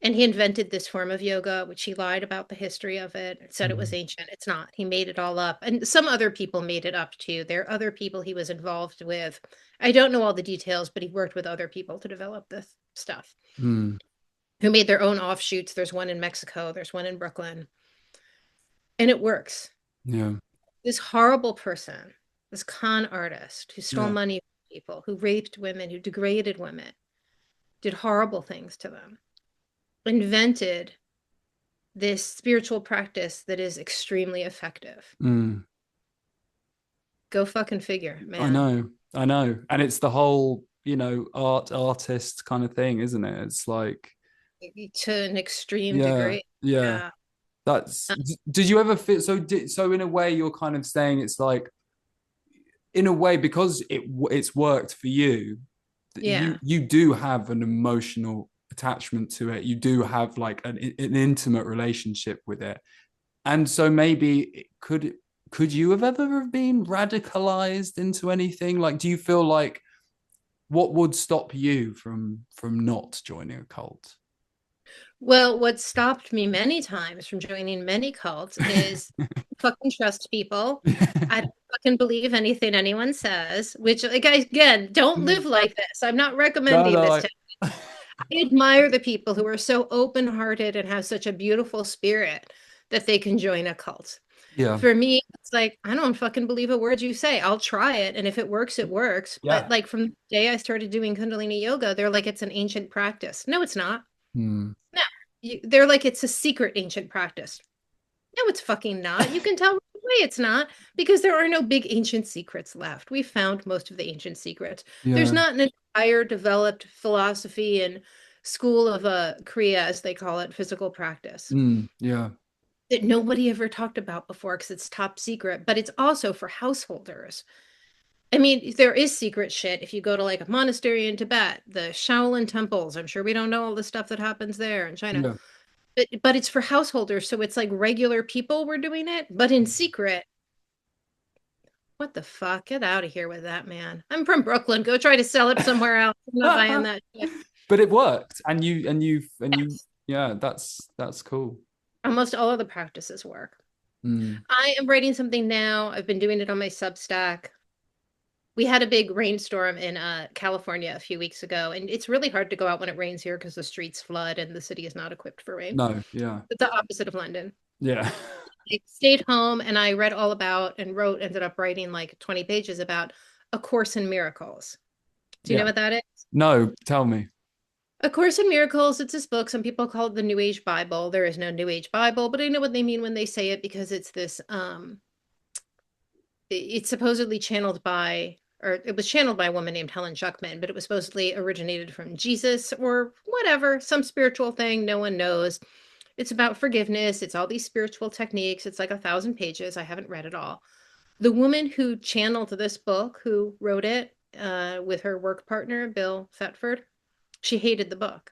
And he invented this form of yoga, which he lied about the history of it, said it was Mm, ancient. It's not. He made it all up. And some other people made it up too. There are other people he was involved with. I don't know all the details, but he worked with other people to develop this stuff mm, who made their own offshoots. There's one in Mexico, there's one in Brooklyn, and it works. yeah. This horrible person, this con artist who stole Yeah. money from people, who raped women, who degraded women, did horrible things to them, invented this spiritual practice that is extremely effective. Mm. Go fucking figure, I man. know. I know. And it's the whole, artist kind of thing, isn't it? It's like, To an extreme yeah, degree. yeah. Yeah. That's did you ever fit so in a way you're kind of saying it's like in a way because it's worked for you, Yeah. you do have an emotional attachment to it. You do have like an intimate relationship with it. And so maybe could you have ever have been radicalized into anything? Like, do you feel like what would stop you from not joining a cult? Well, what stopped me many times from joining many cults is fucking trust people. I don't fucking believe anything anyone says, which, like, again, don't live like this. I'm not No, recommending no, this to. I admire the people who are so open-hearted and have such a beautiful spirit that they can join a cult. yeah, For me, it's like, I don't fucking believe a word you say. I'll try it, and if it works, it works. But yeah. like from the day I started doing Kundalini yoga, they're like it's an ancient practice. No, it's not. Hmm. No, they're like it's a secret ancient practice. No, it's fucking not. You can tell right away it's not because there are no big ancient secrets left. We found most of the ancient secrets. There's Yeah. not an entire developed philosophy and school of Kriya, as they call it, physical practice Yeah. that nobody ever talked about before because it's top secret, but it's also for householders. I mean, there is secret shit if you go to like a monastery in Tibet, the Shaolin temples. I'm sure we don't know all the stuff that happens there in China. Yeah. But it's for householders, so it's like regular people were doing it, but in secret. What the fuck? Get out of here with that, man. I'm from Brooklyn. Go try to sell it somewhere else. I'm not buying that shit. But it worked, and you, Yes. yeah, that's cool. Almost all of the practices work. Mm. I am writing something now. I've been doing it on my Substack. We had a big rainstorm in California a few weeks ago, and it's really hard to go out when it rains here because the streets flood and the city is not equipped for rain. No, yeah, It's the opposite of London. yeah, I stayed home and I read all about and ended up writing like 20 pages about A Course in Miracles. Do you know yeah. what that is? No, tell me. A Course in Miracles, it's this book. Some people call it the New Age Bible. There is no New Age Bible, but I know what they mean when they say it because it's this it's supposedly channeled by, or it was channeled by a woman named Helen Schuckman, but it was supposedly originated from Jesus or whatever, some spiritual thing. No one knows. It's about forgiveness. It's all these spiritual techniques. It's like 1,000 pages. I haven't read it all. The woman who channeled this book, who wrote it with her work partner, Bill Thetford, she hated the book.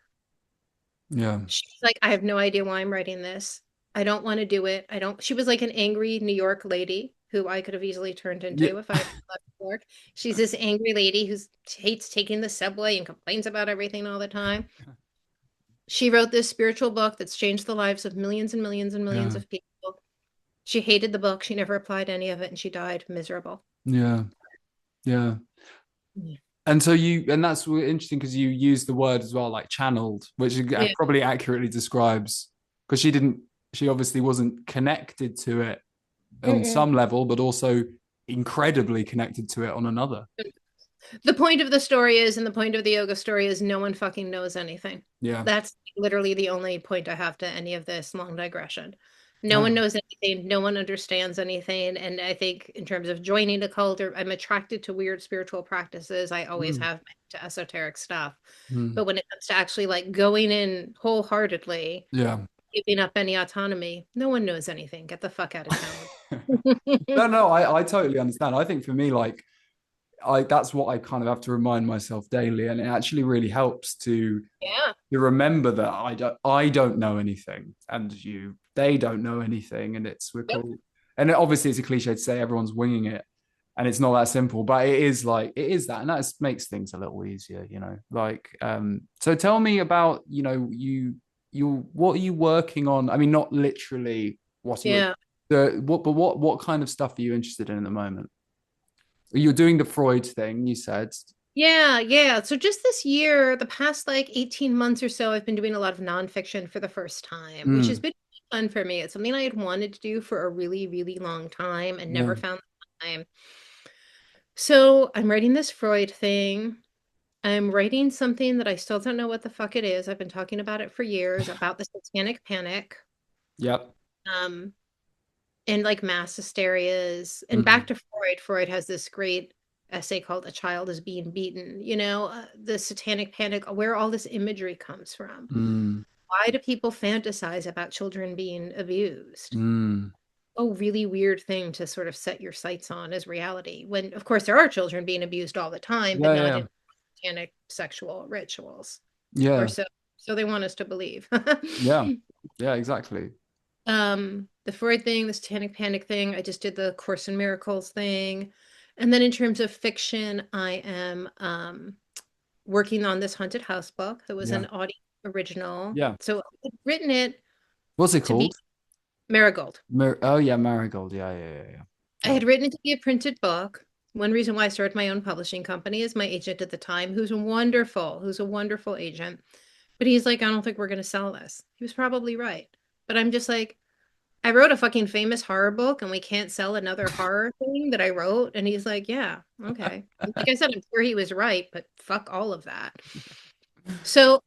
Yeah, She's like, I have no idea why I'm writing this. I don't want to do it. I don't. She was like an angry New York lady who I could have easily turned Yeah. into if I had left New York. She's this angry lady who hates taking the subway and complains about everything all the time. She wrote this spiritual book that's changed the lives of millions and millions and millions Yeah. of people. She hated the book. She never applied any of it, and she died miserable. Yeah. Yeah. Yeah. And so and that's interesting because you use the word as well, like channeled, which Yeah. probably accurately describes because she obviously wasn't connected to it on Mm-mm. some level, but also incredibly connected to it on another. The point of the story is, and the point of the yoga story is, no one fucking knows anything. Yeah. That's literally the only point I have to any of this long digression. No one Oh. knows anything. No one understands anything. And I think, in terms of joining a cult, or I'm attracted to weird spiritual practices. I always Mm, have been to esoteric stuff. mm. But when it comes to actually like going in wholeheartedly, Yeah. giving up any autonomy, no one knows anything. Get the fuck out of town No, with no, I totally understand. I think for me, like I that's what I kind of have to remind myself daily, and it actually really helps Yeah. to remember that I don't know anything, and they don't know anything, and we're Yep. cool. And obviously, it's a cliche to say everyone's winging it, and it's not that simple, but it is like it is that, and that makes things a little easier, Like, so tell me about you what are you working on? I mean, not literally what are you Yeah. the what, but what kind of stuff are you interested in at the moment? You're doing the Freud thing, you said. Yeah, yeah. So just this year, the past like 18 months or so, I've been doing a lot of nonfiction for the first time, which has Mm, been fun for me. It's something I had wanted to do for a really, really long time and yeah. never found the time. So I'm writing this Freud thing. I'm writing something that I still don't know what the fuck it is. I've been talking about it for years, about the satanic panic, Yep. um, and like mass hysterias. And back Mm, to Freud, Freud has this great essay called A Child is Being Beaten. The satanic panic, where all this imagery comes from. mm, Why do people fantasize about children being abused? mm. Oh, really weird thing to sort of set your sights on as reality. When, of course, there are children being abused all the time, but Yeah, not yeah, in satanic sexual rituals, or yeah, so they want us to believe. yeah, yeah, exactly. The Freud thing, the Satanic Panic thing, I just did the Course in Miracles thing. And then in terms of fiction, I am working on this haunted house book that was Yeah, an audio original. yeah. So I've written it What's it to be called? Marigold. Oh yeah, Marigold. Yeah, yeah, yeah, yeah. I had written it to be a printed book. One reason why I started my own publishing company is my agent at the time, who's a wonderful agent. But he's like, I don't think we're going to sell this. He was probably right. But I'm just like, I wrote a fucking famous horror book and we can't sell another horror thing that I wrote. And he's like, yeah, okay. Like I said, I'm sure he was right, but fuck all of that. So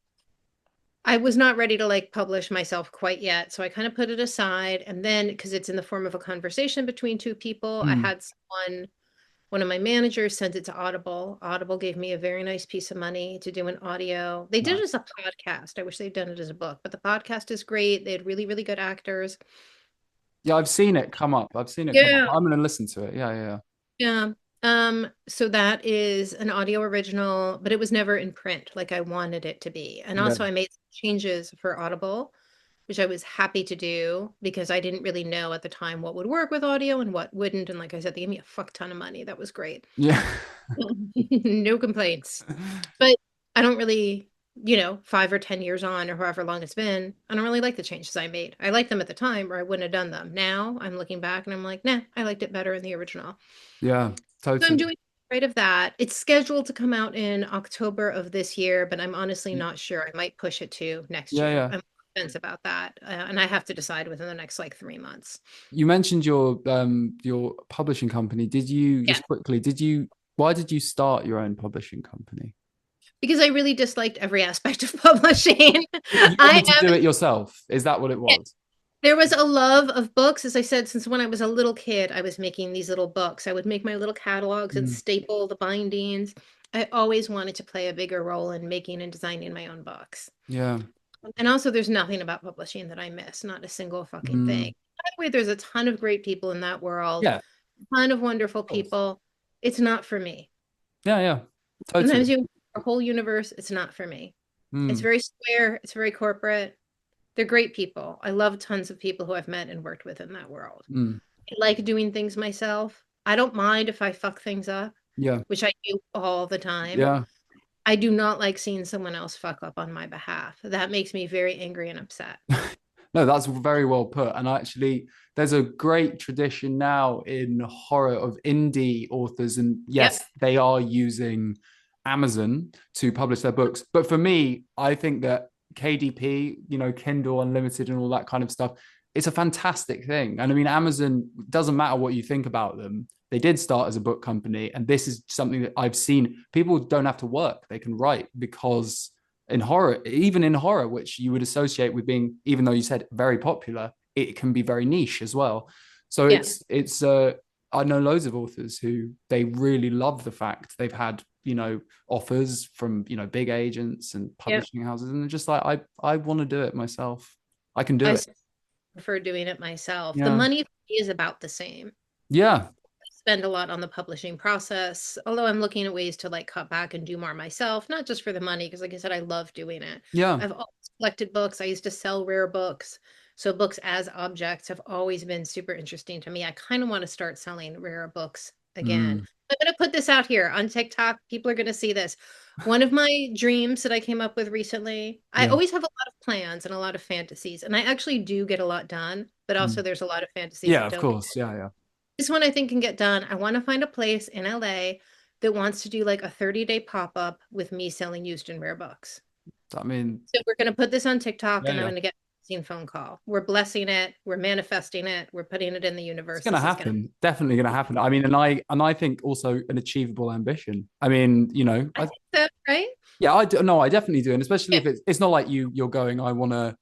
I was not ready to like publish myself quite yet. So I kind of put it aside. And then, because it's in the form of a conversation between two people, I Mm, had one of my managers sent it to Audible. Audible gave me a very nice piece of money to do an audio. They did it as nice. a podcast. I wish they'd done it as a book, but the podcast is great. They had really, really good actors. Yeah, I've seen it come up. I've seen it come up. Yeah. I'm gonna listen to it. Yeah, yeah, Yeah. So that is an audio original, but it was never in print like I wanted it to be. And yeah. also I made some changes for Audible, which I was happy to do because I didn't really know at the time what would work with audio and what wouldn't. And like I said, they gave me a fuck ton of money. That was great. Yeah. No complaints. But I don't really, 5 or 10 years on or however long it's been, I don't really like the changes I made. I liked them at the time or I wouldn't have done them. Now I'm looking back and I'm like, nah, I liked it better in the original. Yeah, So I'm totally. doing right of that. It's scheduled to come out in October of this year, but I'm honestly not sure. I might push it to next Yeah, year. yeah. I'm on the fence about that, and I have to decide within the next like 3 months. You mentioned your publishing company. Did you Yeah, just quickly, why did you start your own publishing company? because I really disliked every aspect of publishing. You I wanted to am. do it yourself. Is that what it was? There was a love of books, as I said, since when I was a little kid, I was making these little books. I would make my little catalogs and Mm, staple the bindings. I always wanted to play a bigger role in making and designing my own books. yeah. And also, there's nothing about publishing that I miss, not a single fucking thing. Mm, By the way, there's a ton of great people in that world, yeah, of a ton of wonderful course. people. It's not for me. Yeah, yeah. Sometimes Totally. you a whole universe, it's not for me. It's Mm, very square, it's very corporate. They're great people. I love tons of people who I've met and worked with in that world. Mm. I like doing things myself. I don't mind if I fuck things up, Yeah. which I do all the time. Yeah. I do not like seeing someone else fuck up on my behalf. That makes me very angry and upset. No, that's very well put. And actually, there's a great tradition now in horror of indie authors. And Yep. yes, they are using Amazon to publish their books. But for me, I think that KDP, Kindle Unlimited and all that kind of stuff, it's a fantastic thing. And I mean, Amazon, doesn't matter what you think about them. They did start as a book company. And this is something that I've seen. People don't have to work, they can write because in horror, even in horror, which you would associate with being, even though you said very popular, it can be very niche as well. So Yeah. it's I know loads of authors who they really love the fact they've had, offers from, big agents and Yep. publishing houses, and they're just like, I want to do it myself. I can do I it. prefer doing it myself. The Yeah. money for me is about the same. Yeah. Spend a lot on the publishing process, although I'm looking at ways to like cut back and do more myself, not just for the money, because like I said, I love doing it. Yeah. I've always collected books. I used to sell rare books. So books as objects have always been super interesting to me. I kind of want to start selling rare books again. Mm. I'm going to put this out here on TikTok. People are going to see this. One of my dreams that I came up with recently, I Yeah. always have a lot of plans and a lot of fantasies, and I actually do get a lot done, but also Mm. there's a lot of fantasies Yeah, that of don't. course. Yeah, yeah. This one I think can get done. I want to find a place in LA that wants to do like a 30-day pop-up with me selling used and rare books. I mean, So we're going to put this on TikTok yeah, and I'm yeah. going to get a phone call. We're blessing it. We're manifesting it. We're putting it in the It's universe. going to This is going to happen. Definitely going to happen. I mean, and I think also an achievable ambition. I mean, I think so, right? yeah, I do. No, I definitely do, and especially Yeah. if it's not like you're going. I want to.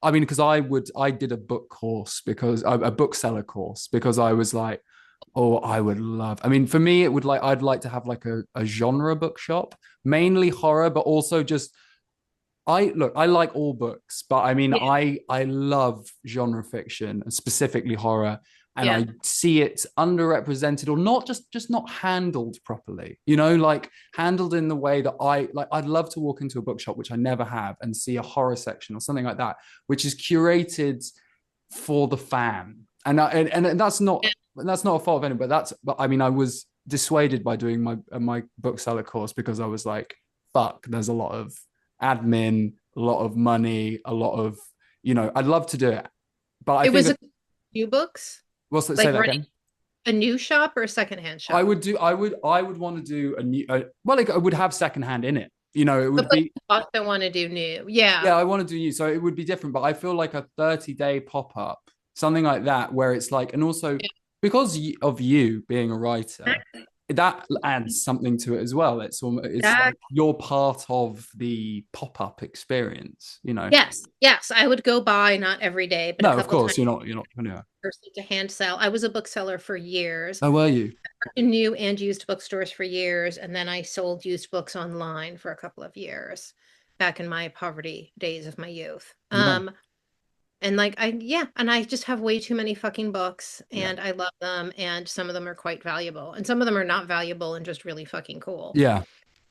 I mean, because I did a book course because a bookseller course because I was like, oh, I would love. I mean, for me, it would like I'd like to have like a genre bookshop, mainly horror, but also just I like all books, but I mean Yeah. I love genre fiction and specifically horror, and Yeah. I see it underrepresented or not just not handled properly. Like handled in the way that I like. I'd love to walk into a bookshop, which I never have, and see a horror section or something like that, which is curated for the fan. And that's not a fault of anyone, but I mean I was dissuaded by doing my bookseller course because I was like, fuck, there's a lot of admin, a lot of money, a lot of, I'd love to do it. But I It think was that, a new books, what's that, like say that running again? a new shop or a secondhand I shop. would do, I would want to do a new, well, it would have secondhand in it. It But would like be, you also want to do new. Yeah. yeah, I want to do you. So it would be different, but I feel like a 30-day pop up, something like that, where it's like, and also because of you being a writer, that adds something to it as well. It's Yeah. like you're part of the pop up experience. Yes, yes, I would go by not every day, but a No, of couple times course you're not gonna. person to hand sell. I was a bookseller for years, Oh, were you? in new and used bookstores for years, and then I sold used books online for a couple of years back in my poverty days of my youth. Yeah, And like yeah, and I just have way too many fucking books yeah, and I love them and some of them are quite valuable and some of them are not valuable and just really fucking cool. yeah.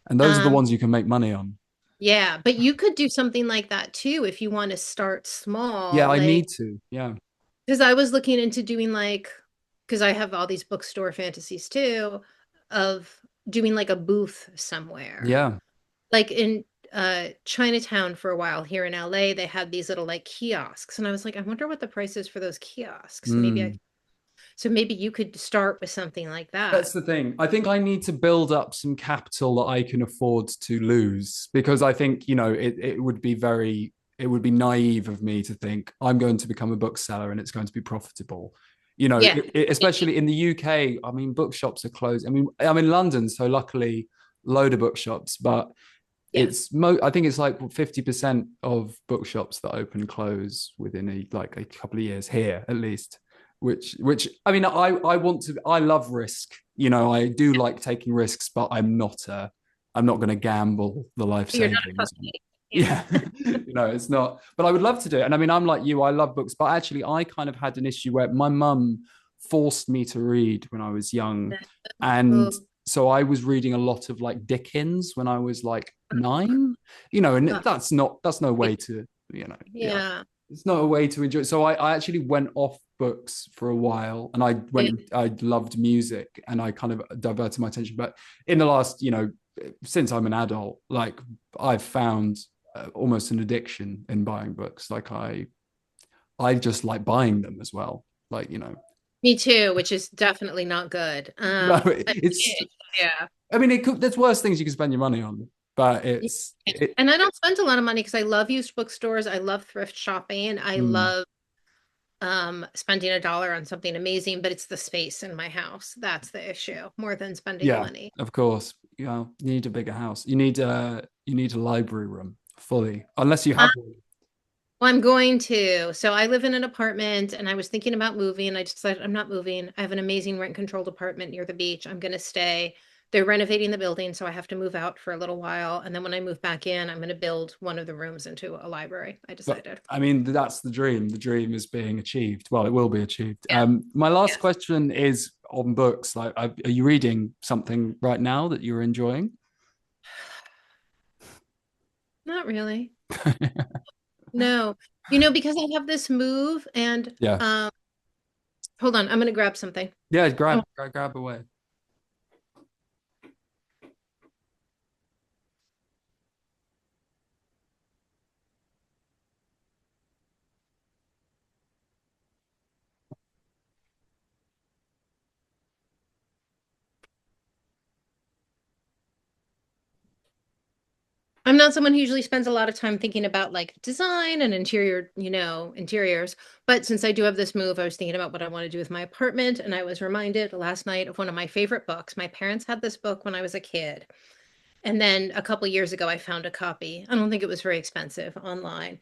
And those are the Um, ones you can make money on. yeah, but you could do something like that too if you want to start Yeah, small, I like need to. Yeah, because I was looking into doing like, because I have all these bookstore fantasies too, of doing like a booth somewhere. yeah. Like in Chinatown for a while here in LA, they had these little like kiosks. And I was like, I wonder what the price is for those kiosks. Mm. So maybe you could start with something like That's that. the thing. I think I need to build up some capital that I can afford to lose because I think, it would be naive of me to think I'm going to become a bookseller and it's going to be profitable. Yeah. Especially in the UK, I mean, bookshops are closed. I mean, I'm in London, so luckily, load of bookshops, but Yeah. I think it's like 50% of bookshops that open close within a couple of years here at least, which I mean I love risk. I do like taking risks, but I'm not going to gamble the life You're not a savings. puppy. Yeah. Yeah. It's not, but I would love to do it. And I mean, I'm like you, I love books, but actually I kind of had an issue where my mum forced me to read when I was young. And Oh, so I was reading a lot of like Dickens when I was like 9, and uh, that's no way to, yeah. yeah. it's not a way to enjoy. So I actually went off books for a while, and I loved music, and I kind of diverted my attention. But in the last, since I'm an adult, like I've found almost an addiction in buying books. Like I just like buying them as well. Like, Me too, which is definitely not good. no, But it's, it- yeah. I mean, there's worse things you can spend your money on, but Yeah. it, And I don't spend a lot of money because I love used bookstores. I love thrift shopping. I mm, love spending $1 on something amazing, but it's the space in my house. That's the issue more than spending the yeah, money. of course. You need a bigger house. You need a library room fully, unless you Uh, have one. well, I'm going to. So I live in an apartment and I was thinking about moving. And I just decided I'm not moving. I have an amazing rent controlled apartment near the beach. I'm going to stay. They're renovating the building, so I have to move out for a little while. And then when I move back in, I'm going to build one of the rooms into a library. I But decided. I mean, that's the dream. The dream is being achieved. Well, it will be achieved. Yeah. My last Yes. question is on books. Like, are you reading something right now that you're enjoying? Not really. No. Because I have this move and Yeah, hold on, I'm going to grab something. yeah. Oh, Grab away. I'm not someone who usually spends a lot of time thinking about like design and interiors. But since I do have this move, I was thinking about what I want to do with my apartment. And I was reminded last night of one of my favorite books. My parents had this book when I was a kid. And then a couple years ago, I found a copy. I don't think it was very expensive online.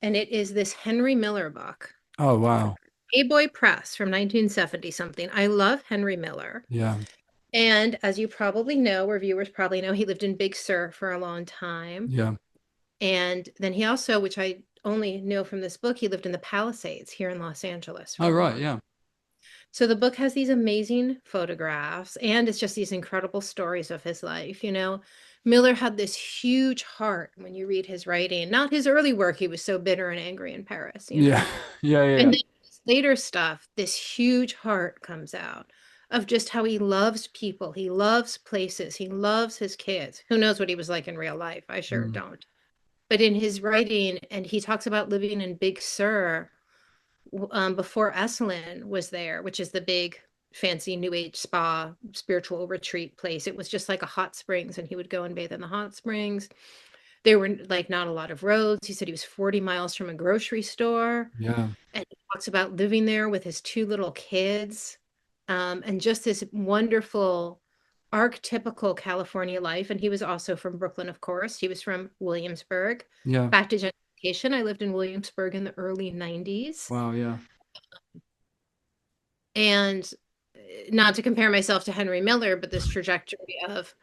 And it is this Henry Miller book Oh from wow. Playboy Press from 1970 something. I love Henry Miller. Yeah, And as you probably know, or viewers probably know, he lived in Big Sur for a long time. yeah. And then he also, which I only know from this book, he lived in the Palisades here in Los Angeles Oh for a right. long. Yeah, So the book has these amazing photographs and it's just these incredible stories of his life. Miller had this huge heart when you read his writing, not his early work. He was so bitter and angry in Paris. yeah, yeah, yeah, And then his later stuff, this huge heart comes out of just how he loves people. He loves places. He loves his kids. Who knows what he was like in real life? I sure mm, don't. But in his writing, and he talks about living in Big Sur before Esalen was there, which is the big fancy new age spa spiritual retreat place. It was just like a hot springs, and he would go and bathe in the hot springs. There were like not a lot of roads. He said he was 40 miles from a grocery store. yeah, And he talks about living there with his two little kids, and just this wonderful archetypical California life. And he was also from Brooklyn, of course. He was from Williamsburg. yeah. Back to gentrification, I lived in Williamsburg in the early 90s. Wow. Yeah, And not to compare myself to Henry Miller, but this trajectory of,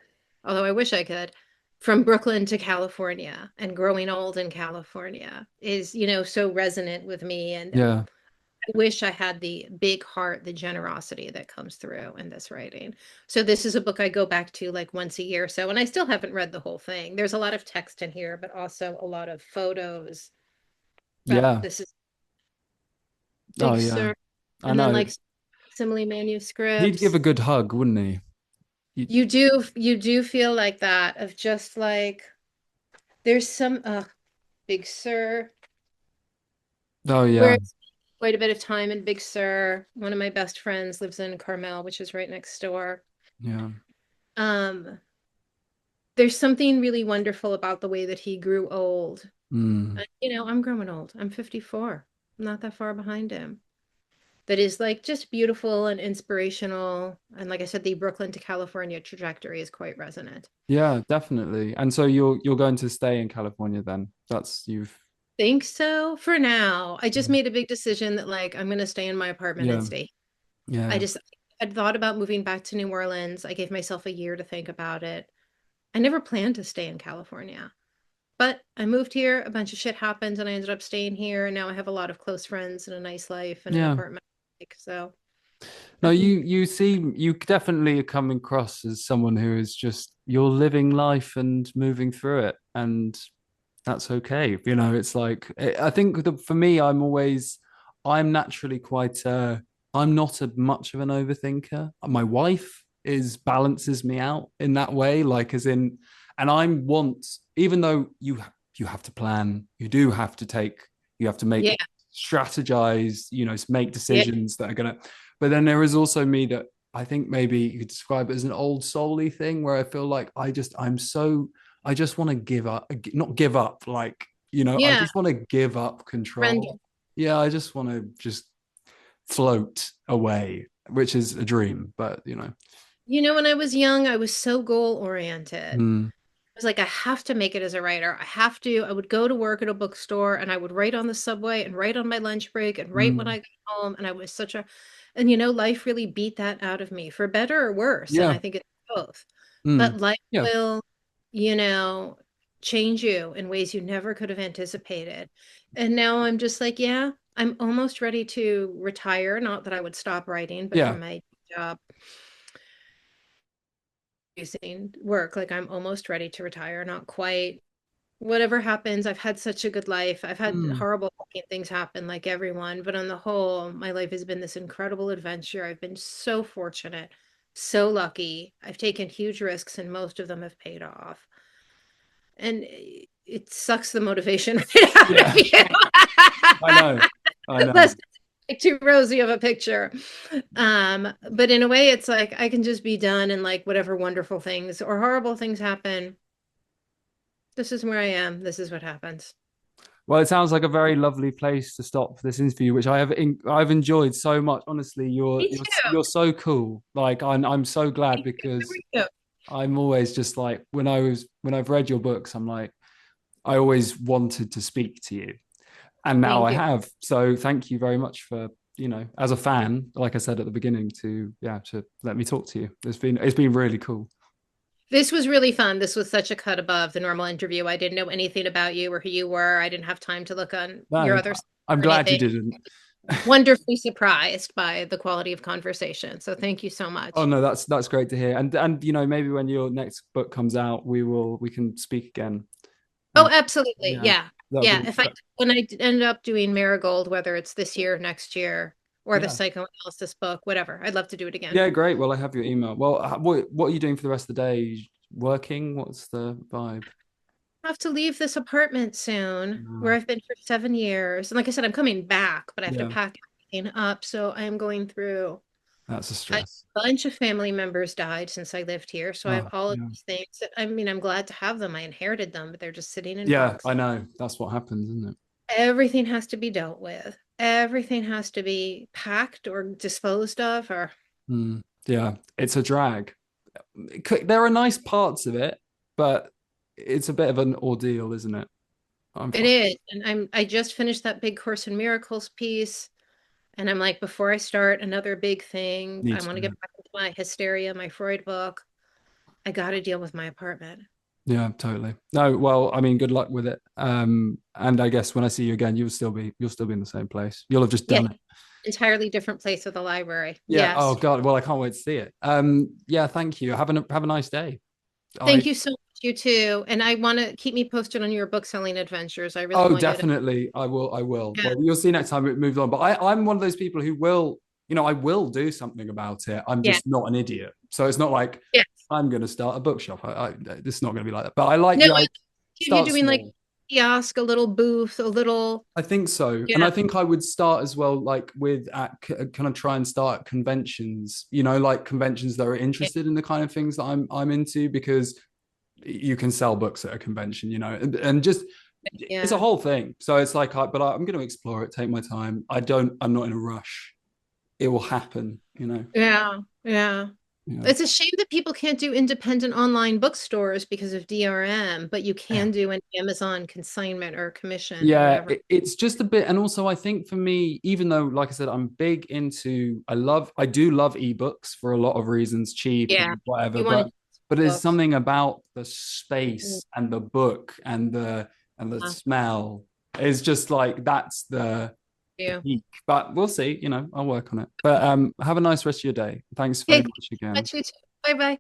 although I wish I could, from Brooklyn to California and growing old in California is, so resonant with me. And yeah, I wish I had the big heart, the generosity that comes through in this writing. So this is a book I go back to like once a year or so, and I still haven't read the whole thing. There's a lot of text in here, but also a lot of photos. But yeah. this is Oh Big yeah. Sur, I and then know. like simile He'd give a manuscripts. good hug, wouldn't he? You, You do feel like that of just like there's some Big Sur, oh where yeah, I spent quite a bit of time in Big Sur. One of my best friends lives in Carmel, which is right next door. yeah. Um, there's something really wonderful about the way that he grew old. Mm. I'm growing old. I'm 54. I'm not that far behind him. That is like just beautiful and inspirational. And like I said, the Brooklyn to California trajectory is quite resonant. Yeah, definitely. And so you're going to stay in California then? That's you've Think so for now. I just made a big decision that like I'm going to stay in my apartment and yeah, stay. I yeah, just I'd thought about moving back to New Orleans. I gave myself a year to think about it. I never planned to stay in California. But I moved here, a bunch of shit happened, and I ended up staying here. And now I have a lot of close friends and a nice life and an yeah. apartment. So, No, you definitely are coming across as someone who is just you're living life and moving through it. And that's okay. You know, it's like I think for me, I'm naturally quite I'm not a much of an overthinker. My wife is balances me out in that way, like as in, and I'm want even though you have to plan, you have to make Yeah. strategize, make Yeah. decisions that are gonna. But then there is also me that I think maybe you could describe it as an old soul-y thing where I feel like I just want to give up, not give up, like, I Yeah. just want to give up control. Surrender. Yeah, I just want to just float away, which is a dream, but When I was young, I was so goal oriented. mm, I was like, I have to make it as a writer. I would go to work at a bookstore and I would write on the subway and write on my lunch break and write when mm, I got home. And I was and life really beat that out of me for better or worse. And yeah, I think it's both. mm, But life yeah, will, you know, change you in ways you never could have anticipated. And now I'm just like, yeah, I'm almost ready to retire. Not that I would stop writing, but yeah, from my job producing work, like I'm almost ready to retire, not quite. Whatever happens, I've had such a good life. I've had mm, horrible fucking things happen like everyone, but on the whole, my life has been this incredible adventure. I've been so fortunate, so lucky. I've taken huge risks and most of them have paid off. And it sucks the motivation right out of yeah. you. I know, I know. Unless it's too rosy of a picture. But in a way, it's like I can just be done and like whatever wonderful things or horrible things happen, this is where I am. This is what happens. Well, it sounds like a very lovely place to stop this interview, which I've enjoyed so much. Honestly, Me too. you're so cool. Like I'm so glad Thank because you. I'm always just like when I've read your books, I'm like I always wanted to speak to you, and now Thank I you. have. So thank you very much for as a fan, like I said at the beginning, to let me talk to you. It's been really cool. This was really fun. This was such a cut above the normal interview. I didn't know anything about you or who you were. I didn't have time to look on your No, other stuff I'm or glad you anything. didn't. Wonderfully surprised by the quality of conversation. So thank you so Oh much. no, that's great to hear. And maybe when your next book comes out, we can speak again. Oh, And absolutely. yeah, Yeah. that'll Yeah. be When I end up doing Marigold, whether it's this year, next year, or the yeah. psychoanalysis book, whatever, I'd love to do it again. Yeah, great. Well, I have your email. Well, what are you doing for the rest of the day? Working? What's the vibe? I have to leave this apartment soon where No. I've been for 7 years. And like I said, I'm coming back, but I have to Yeah, pack everything up. So I am going through that's a a stress. bunch of family members died since I lived here. So I have Oh, all of yeah. these things that I mean, I'm glad to have them. I inherited them, but they're just sitting in Yeah, boxes. I know. That's what happens, isn't it? Everything has to be dealt with. Everything has to be packed or disposed of or Yeah, it's a drag. There are nice parts of it, but it's a bit of an ordeal, isn't it? I'm it fine. is. And I just finished that big Course in Miracles piece. And I'm like, before I start another big thing, Me I want to get too. back into my hysteria, my Freud book. I got to deal with my apartment. Yeah, totally. No, well, I mean, good luck with it. And I guess when I see you again, you'll still be in the same place. You'll have just Yeah, done it. entirely different place with the library. Yeah. Oh Yes. God. Well, I can't wait to see it. Yeah. Thank you. Have a nice day. Thank I you so much, you too. And I want to keep me posted on your book selling adventures. I really Oh, want you to. definitely. I will. I will. Yeah. Well, you'll see next time it moves on. But I'm one of those people who will, I will do something about it. I'm Yeah. just not an idiot. So it's not like Yes. I'm going to start a bookshop. This is not going to be like that. But I like No, the I idea. you Start doing like small. kiosk, a little booth, a little, I think so. And yeah. I think I would start as well, like with kind of try and start conventions, like conventions that are interested in the kind of things that I'm into because you can sell books at a convention, and just it's a Yeah. whole thing. So it's like, I'm going to explore it, take my time. I'm not in a rush. It will happen. Yeah. Yeah. Yeah. It's a shame that people can't do independent online bookstores because of DRM, but you can do an Amazon consignment or commission or Yeah, whatever. it's just a bit, and also I think for me, even though, like I said, I do love ebooks for a lot of reasons, cheap Yeah. and whatever, You want to but there's books. something about the Mm, space and the book and the uh, smell. It's just like that's the Yeah. peak. But we'll see, I'll work on it. But have a nice rest of your day. Thanks very Okay, much again. thank you. Bye bye.